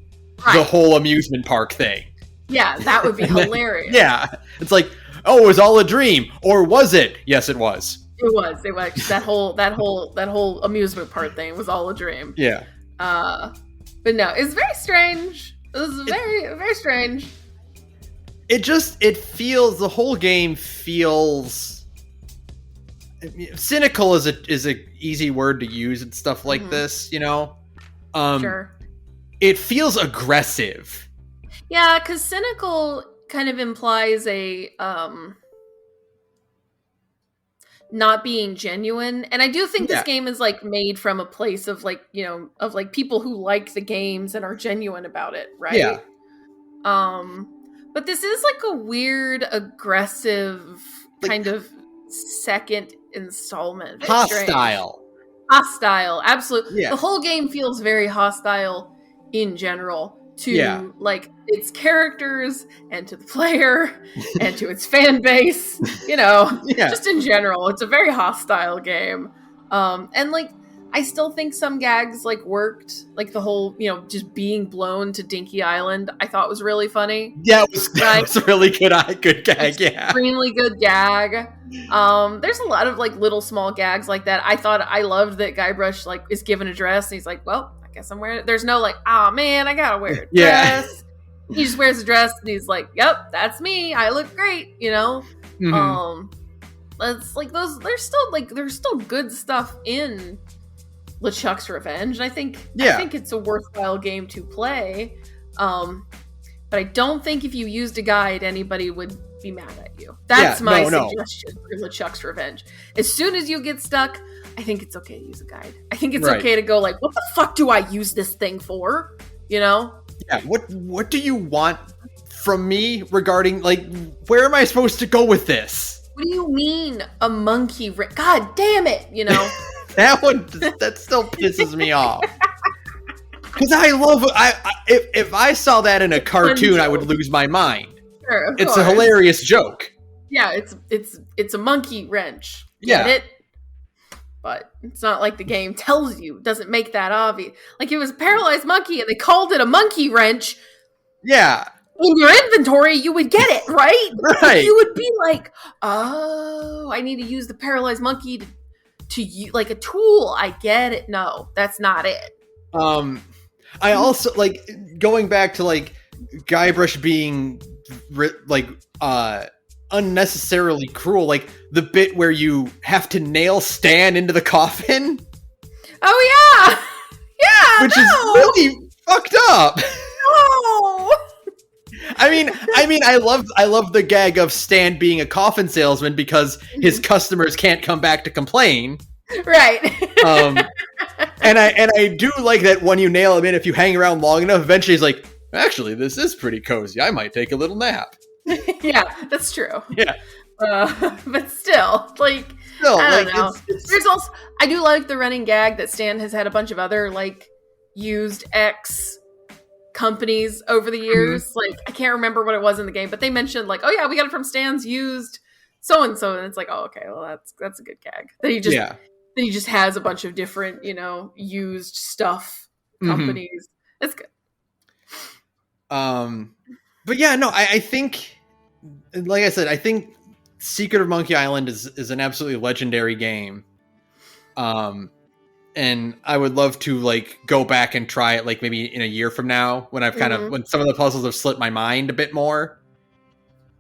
Speaker 1: the whole amusement park thing.
Speaker 2: Yeah, that would be hilarious.
Speaker 1: Yeah. It's like, oh, it was all a dream. Or was it? Yes, it was.
Speaker 2: It was. That whole amusement park thing was all a dream.
Speaker 1: Yeah.
Speaker 2: But no, it's very strange. It was very, very strange.
Speaker 1: The whole game feels cynical is a easy word to use and stuff like this, you know?
Speaker 2: Sure.
Speaker 1: It feels aggressive.
Speaker 2: Yeah, because cynical kind of implies a not being genuine. And I do think this game is like made from a place of like, you know, of like people who like the games and are genuine about it, right?
Speaker 1: Yeah.
Speaker 2: But this is like a weird, aggressive kind of second installment. Very
Speaker 1: hostile.
Speaker 2: Strange. Hostile, absolutely.
Speaker 1: Yeah.
Speaker 2: The whole game feels very hostile in general to like its characters and to the player and to its fan base, you know, just in general. It's a very hostile game. And like, I still think some gags like worked, like the whole, you know, just being blown to Dinky Island, I thought was really funny.
Speaker 1: Yeah, it was a really good gag,
Speaker 2: Extremely good gag. There's a lot of like little small gags like that. I loved that Guybrush like is given a dress and he's like, well, I guess I'm wearing it. There's no like, oh man, I gotta wear a dress. He just wears a dress and he's like, yep, that's me. I look great, you know? It's like there's still good stuff in LeChuck's Revenge, and I think it's a worthwhile game to play. But I don't think if you used a guide, anybody would be mad at you. That's my suggestion for LeChuck's Revenge. As soon as you get stuck, I think it's okay to use a guide. I think it's okay to go like, what the fuck do I use this thing for? You know?
Speaker 1: Yeah. What do you want from me regarding like where am I supposed to go with this?
Speaker 2: What do you mean a monkey? God damn it! You know.
Speaker 1: That still pisses me off. Because if I saw that in a cartoon, I would lose my mind.
Speaker 2: Sure,
Speaker 1: it's a hilarious joke.
Speaker 2: Yeah, it's a monkey wrench.
Speaker 1: Get
Speaker 2: it? But it's not like the game tells you. It doesn't make that obvious. Like it was a paralyzed monkey and they called it a monkey wrench.
Speaker 1: Yeah.
Speaker 2: In your inventory, you would get it, right?
Speaker 1: Right.
Speaker 2: You would be like, oh, I need to use the paralyzed monkey to use like a tool. I get it. No, that's not it.
Speaker 1: I also like going back to like Guybrush being like unnecessarily cruel, like the bit where you have to nail Stan into the coffin.
Speaker 2: Oh yeah,
Speaker 1: which is really fucked up.
Speaker 2: No.
Speaker 1: I mean, I love the gag of Stan being a coffin salesman because his customers can't come back to complain.
Speaker 2: Right.
Speaker 1: And I do like that when you nail him in, if you hang around long enough, eventually he's like, actually, this is pretty cozy. I might take a little nap.
Speaker 2: Yeah, that's true.
Speaker 1: Yeah.
Speaker 2: But still, like, I don't know. There's also, I do like the running gag that Stan has had a bunch of other, like, used X companies over the years. Like, I can't remember what it was in the game, but they mentioned, like, oh yeah, we got it from Stan's used so-and-so, and it's like, oh, okay, well, that's a good gag. That he just has a bunch of different, you know, used stuff companies. It's good.
Speaker 1: But yeah, no, I think, like I said, I think Secret of Monkey Island is an absolutely legendary game. And I would love to like go back and try it like maybe in a year from now when I've kind of, when some of the puzzles have slipped my mind a bit more.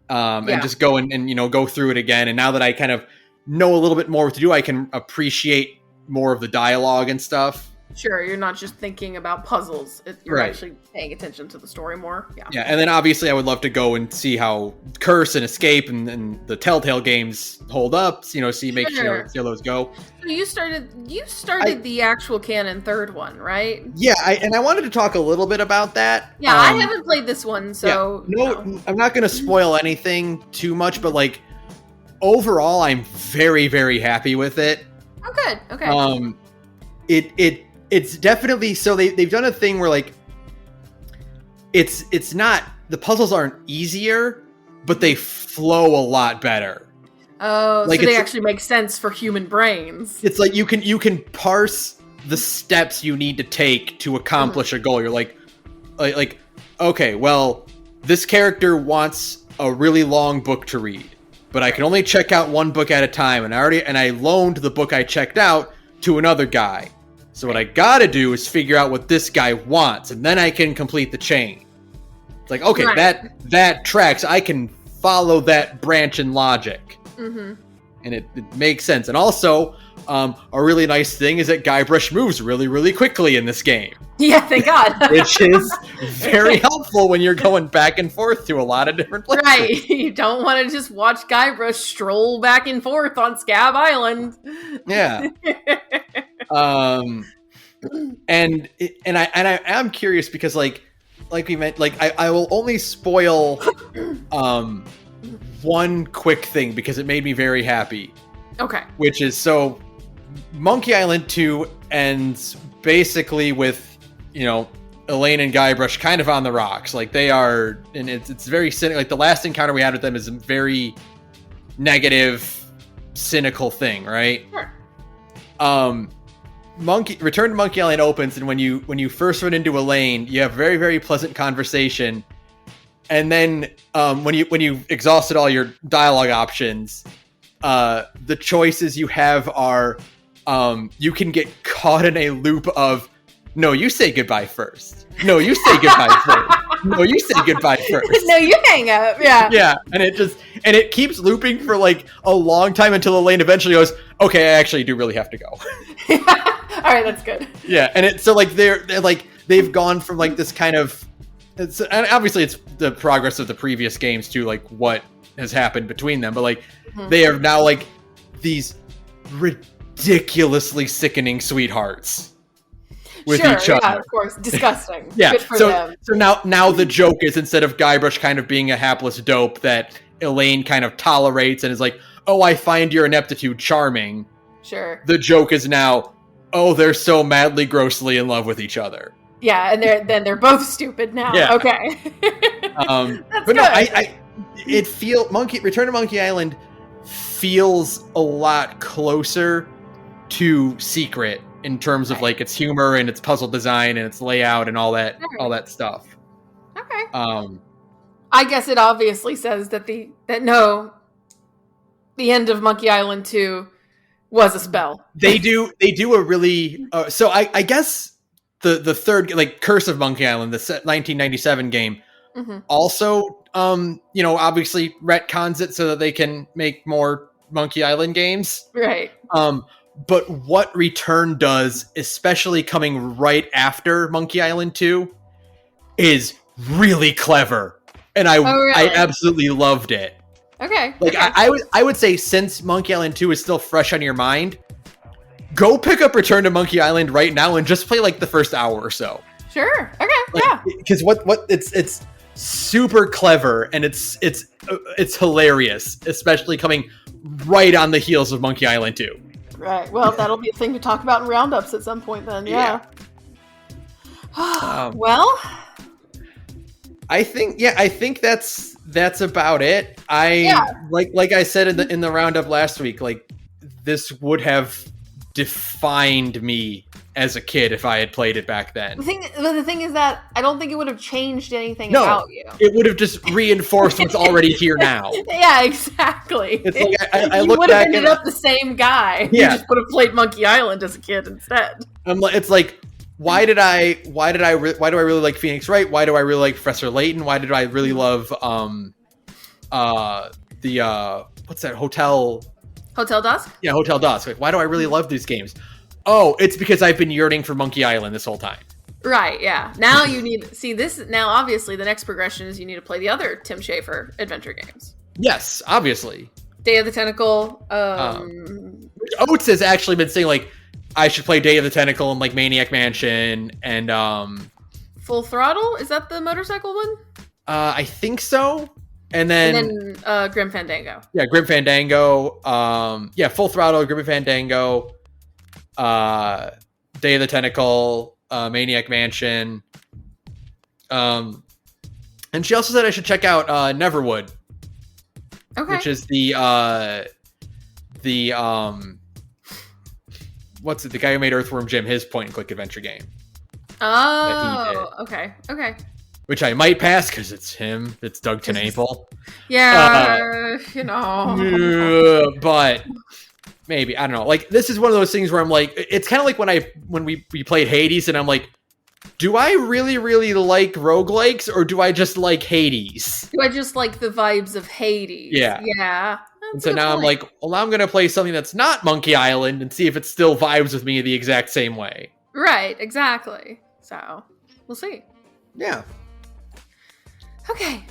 Speaker 1: And just go and, you know, go through it again. And now that I kind of know a little bit more what to do, I can appreciate more of the dialogue and stuff.
Speaker 2: Sure, you're not just thinking about puzzles. You're
Speaker 1: Right.
Speaker 2: actually paying attention to the story more. Yeah.
Speaker 1: Yeah, and then obviously I would love to go and see how Curse and Escape and the Telltale games hold up. See make
Speaker 2: Sure.
Speaker 1: see how those go.
Speaker 2: So you started the actual canon third one, right?
Speaker 1: Yeah, I wanted to talk a little bit about that.
Speaker 2: Yeah, I haven't played this one, so
Speaker 1: I'm not going to spoil anything too much, but like overall, I'm very, very happy with it.
Speaker 2: Oh, good. Okay.
Speaker 1: It's definitely so they've done a thing where like it's not, the puzzles aren't easier, but they flow a lot better.
Speaker 2: Oh,
Speaker 1: like
Speaker 2: so they actually make sense for human brains.
Speaker 1: It's like you can parse the steps you need to take to accomplish a goal. You're like okay, well, this character wants a really long book to read, but I can only check out one book at a time, and I loaned the book I checked out to another guy. So what I gotta do is figure out what this guy wants, and then I can complete the chain. It's like, okay,
Speaker 2: Right.
Speaker 1: that tracks. I can follow that branch in logic.
Speaker 2: Mm-hmm.
Speaker 1: And it makes sense. And also, a really nice thing is that Guybrush moves really, really quickly in this game.
Speaker 2: Yeah, thank God.
Speaker 1: Which is very helpful when you're going back and forth to a lot of different places.
Speaker 2: Right. You don't want to just watch Guybrush stroll back and forth on Scab Island.
Speaker 1: Yeah. And I am curious because like we meant, like I will only spoil one quick thing because it made me very happy.
Speaker 2: Okay.
Speaker 1: Which is, so Monkey Island 2 ends basically with, Elaine and Guybrush kind of on the rocks. Like they are, and it's very cynical. Like the last encounter we had with them is a very negative, cynical thing, right?
Speaker 2: Sure.
Speaker 1: Return to Monkey Island opens, and when you first run into Elaine, you have very, very pleasant conversation. And then when you exhausted all your dialogue options, the choices you have are you can get caught in a loop of, no, you say goodbye first. No, you say goodbye first. No, you say goodbye first.
Speaker 2: No, you hang up. Yeah.
Speaker 1: Yeah, and it keeps looping for like a long time until Elaine eventually goes, okay, I actually do really have to go.
Speaker 2: All right, that's good.
Speaker 1: Yeah, and it's so like they're like they've gone from like this kind of, and obviously it's the progress of the previous games too, like what has happened between them, but like they are now like these ridiculously sickening sweethearts with each other.
Speaker 2: Yeah, of course, disgusting.
Speaker 1: Yeah,
Speaker 2: Good for them.
Speaker 1: So now the joke is, instead of Guybrush kind of being a hapless dope that Elaine kind of tolerates and is like, oh, I find your ineptitude charming.
Speaker 2: Sure.
Speaker 1: The joke is now, oh, they're so madly, grossly in love with each other.
Speaker 2: Yeah, and they're both stupid now.
Speaker 1: Yeah.
Speaker 2: Okay.
Speaker 1: That's but
Speaker 2: good.
Speaker 1: No, Return to Monkey Island feels a lot closer to Secret in terms of like its humor and its puzzle design and its layout and all that stuff.
Speaker 2: Okay. I guess it obviously says that the end of Monkey Island 2 was a spell.
Speaker 1: They do a really so I guess the third, like Curse of Monkey Island, the 1997 game, also obviously retcons it so that they can make more Monkey Island games.
Speaker 2: Right.
Speaker 1: But what Return does, especially coming right after Monkey Island 2, is really clever. And I absolutely loved it.
Speaker 2: Okay.
Speaker 1: Like I would say, since Monkey Island 2 is still fresh on your mind, go pick up Return to Monkey Island right now and just play like the first hour or so.
Speaker 2: Sure. Okay.
Speaker 1: Like,
Speaker 2: yeah.
Speaker 1: Because it's super clever and it's hilarious, especially coming right on the heels of Monkey Island 2.
Speaker 2: Right. Well, that'll be a thing to talk about in roundups at some point then. Yeah. Well,
Speaker 1: I think that's about it. Like I said in the roundup last week, like this would have defined me as a kid if I had played it back then.
Speaker 2: The thing is that I don't think it would have changed anything about you.
Speaker 1: It would have just reinforced what's already here now.
Speaker 2: Yeah, exactly.
Speaker 1: It's like I
Speaker 2: you
Speaker 1: look
Speaker 2: would have
Speaker 1: back
Speaker 2: ended up the same guy.
Speaker 1: Yeah.
Speaker 2: You just would have played Monkey Island as a kid instead.
Speaker 1: It's like, why do I really like Phoenix Wright? Why do I really like Professor Layton? Why did I really love what's that, Hotel
Speaker 2: Dusk?
Speaker 1: Yeah, Hotel Dusk. Like, why do I really love these games? Oh, it's because I've been yearning for Monkey Island this whole time.
Speaker 2: Right, yeah. Now you need... See, this... Now, obviously, the next progression is you need to play the other Tim Schafer adventure games.
Speaker 1: Yes, obviously.
Speaker 2: Day of the Tentacle.
Speaker 1: Oates has actually been saying, like, I should play Day of the Tentacle and, like, Maniac Mansion and...
Speaker 2: Full Throttle? Is that the motorcycle one?
Speaker 1: I think so. And then
Speaker 2: Grim Fandango.
Speaker 1: Yeah, Grim Fandango. Full Throttle, Grim Fandango. Day of the Tentacle... Maniac Mansion. And she also said I should check out Neverwood.
Speaker 2: Okay.
Speaker 1: Which is the what's it? The guy who made Earthworm Jim, his point and click adventure game.
Speaker 2: Oh, okay.
Speaker 1: Which I might pass because it's him. It's Doug TenNapel.
Speaker 2: Yeah,
Speaker 1: but maybe, I don't know. Like, this is one of those things where I'm like, it's kind of like when we played Hades, and I'm like, do I really, really like roguelikes, or do I just like Hades?
Speaker 2: Do I just like the vibes of Hades?
Speaker 1: Yeah.
Speaker 2: Yeah.
Speaker 1: And so now I'm like, well, now I'm going to play something that's not Monkey Island and see if it still vibes with me the exact same way.
Speaker 2: Right, exactly. So, we'll see.
Speaker 1: Yeah.
Speaker 2: Okay.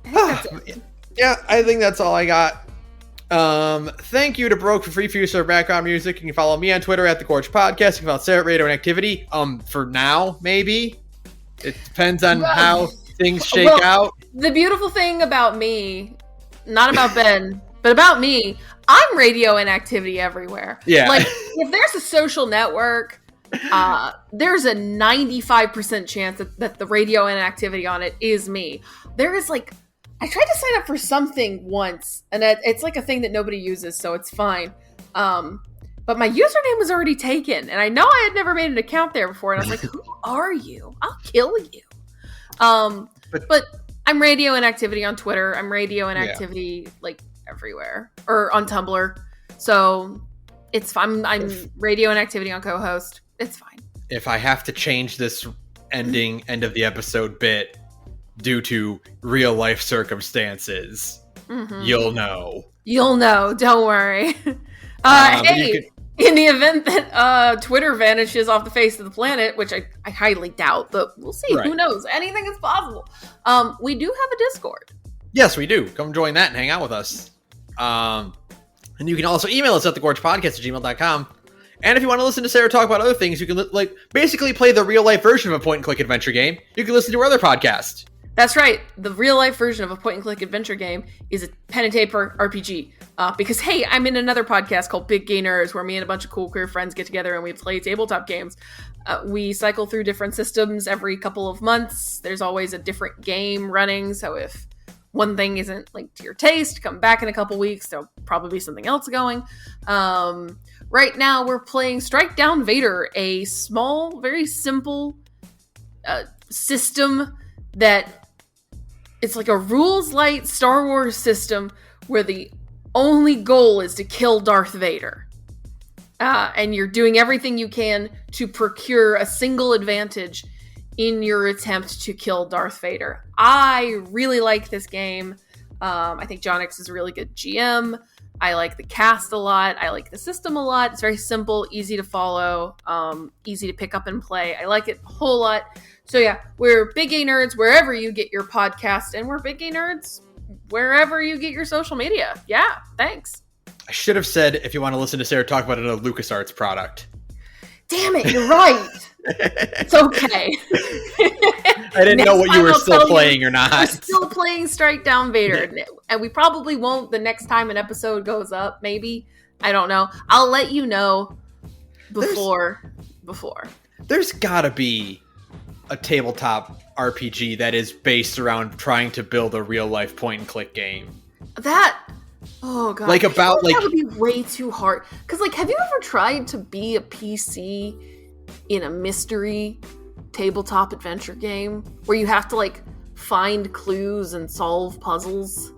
Speaker 2: I think that's it.
Speaker 1: Yeah, I think that's all I got. Thank you to Broke for free use of background music. You can follow me on Twitter at thegorgepodcast. You can follow Sara at radioinactivity. For now, maybe. It depends on how things shake out. The
Speaker 2: beautiful thing about me, not about Ben, but about me, I'm radio inactivity everywhere.
Speaker 1: Yeah.
Speaker 2: Like, if there's a social network, there's a 95% chance that the radio inactivity on it is me. There is like, I tried to sign up for something once, and it's like a thing that nobody uses, so it's fine. But my username was already taken, and I know I had never made an account there before, and I was like, who are you? I'll kill you. But I'm radio inactivity on Twitter. I'm radio inactivity, like, everywhere. Or on Tumblr. So, it's fine. I'm radio inactivity on co-host. It's fine. If
Speaker 1: I have to change this end of the episode bit due to real life circumstances, you'll know.
Speaker 2: You'll know. Don't worry. Hey, in the event that Twitter vanishes off the face of the planet, which I highly doubt, but we'll see. Right. Who knows? Anything is possible. We do have a Discord. Yes, we do. Come join that and hang out with us. And you can also email us at thegorgepodcast@gmail.com. And if you want to listen to Sara talk about other things, you can basically play the real life version of a point and click adventure game. You can listen to our other podcast. That's right. The real life version of a point and click adventure game is a pen and paper RPG. Because, hey, I'm in another podcast called Big Gay Nerds, where me and a bunch of cool queer friends get together and we play tabletop games. We cycle through different systems every couple of months. There's always a different game running. So if one thing isn't like to your taste, come back in a couple weeks. There'll probably be something else going. Right now we're playing Strike Down Vader, a small, very simple system that it's like a rules light Star Wars system where the only goal is to kill Darth Vader. And you're doing everything you can to procure a single advantage in your attempt to kill Darth Vader. I really like this game. I think John X is a really good GM. I like the cast a lot. I like the system a lot. It's very simple, easy to follow, easy to pick up and play. I like it a whole lot. So yeah, we're Big Gay Nerds wherever you get your podcast, and we're Big Gay Nerds wherever you get your social media. Yeah, thanks. I should have said if you want to listen to Sara talk about another LucasArts product. Damn it, you're right. It's okay. I didn't know what you were still playing or not. We're still playing Strike Down Vader. And we probably won't the next time an episode goes up, maybe. I don't know. I'll let you know before. There's gotta be a tabletop RPG that is based around trying to build a real life point and click game. Oh god. That would be way too hard. Because have you ever tried to be a PC in a mystery tabletop adventure game where you have to find clues and solve puzzles?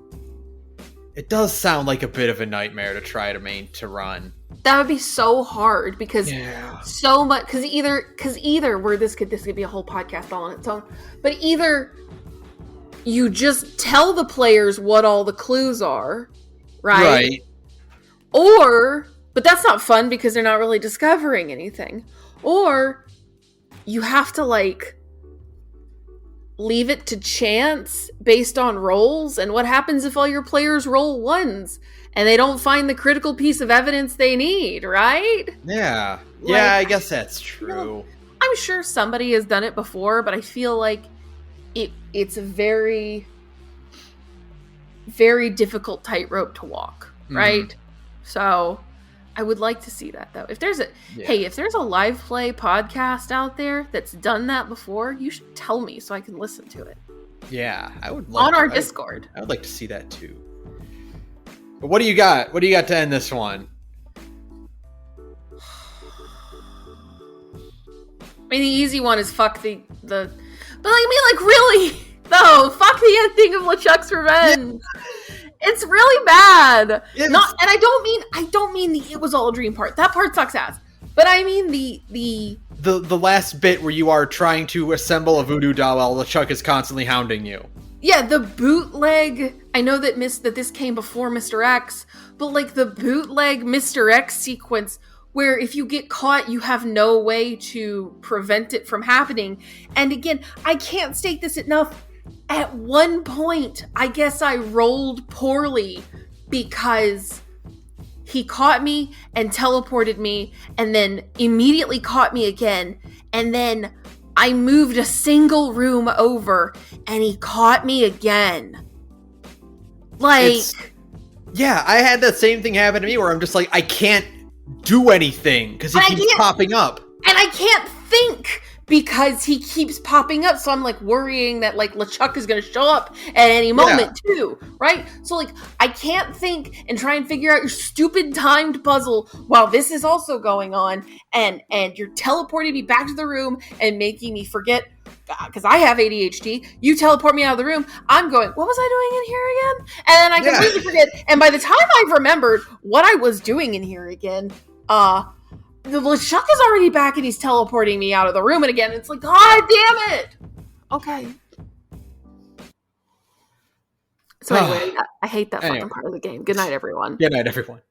Speaker 2: It does sound like a bit of a nightmare to try to run. That would be so hard because so much. Because either where this could be a whole podcast all on its own. But either you just tell the players what all the clues are, right? Or But that's not fun because they're not really discovering anything. Or you have to, like, leave it to chance based on rolls. And what happens if all your players roll ones and they don't find the critical piece of evidence they need, right?
Speaker 1: Yeah.
Speaker 2: Like,
Speaker 1: yeah, I guess that's true.
Speaker 2: I'm sure somebody has done it before, but I feel like it's a very, very difficult tightrope to walk, right? So I would like to see that, though. If there's if there's a live play podcast out there that's done that before, you should tell me so I can listen to it.
Speaker 1: Yeah, I would
Speaker 2: on our Discord.
Speaker 1: I would like to see that too. But what do you got? What do you got to end this one?
Speaker 2: I mean, the easy one is fuck the. But I mean, like, really though, fuck the ending of LeChuck's Revenge. Yeah. It's really bad. And I don't mean the it was all a dream part. That part sucks ass. But I mean the
Speaker 1: last bit where you are trying to assemble a voodoo doll while LeChuck is constantly hounding you.
Speaker 2: Yeah, the bootleg. I know that this came before Mr. X, but like the bootleg Mr. X sequence where if you get caught, you have no way to prevent it from happening. And again, I can't state this enough. At one point, I guess I rolled poorly because he caught me and teleported me and then immediately caught me again. And then I moved a single room over and he caught me again.
Speaker 1: Yeah, I had that same thing happen to me where I'm just like, I can't do anything because he keeps popping up.
Speaker 2: And I can't think because he keeps popping up. So I'm like worrying that like LeChuck is going to show up at any moment too, right? So like I can't think and try and figure out your stupid timed puzzle while this is also going on. And you're teleporting me back to the room and making me forget because I have ADHD. You teleport me out of the room. I'm going, what was I doing in here again? And then I completely forget. And by the time I've remembered what I was doing in here again, the LeChuck is already back and he's teleporting me out of the room and again. It's like, God damn it. Okay. So anyway, I hate that fucking part of the game. Good night, everyone.
Speaker 1: Good night, everyone.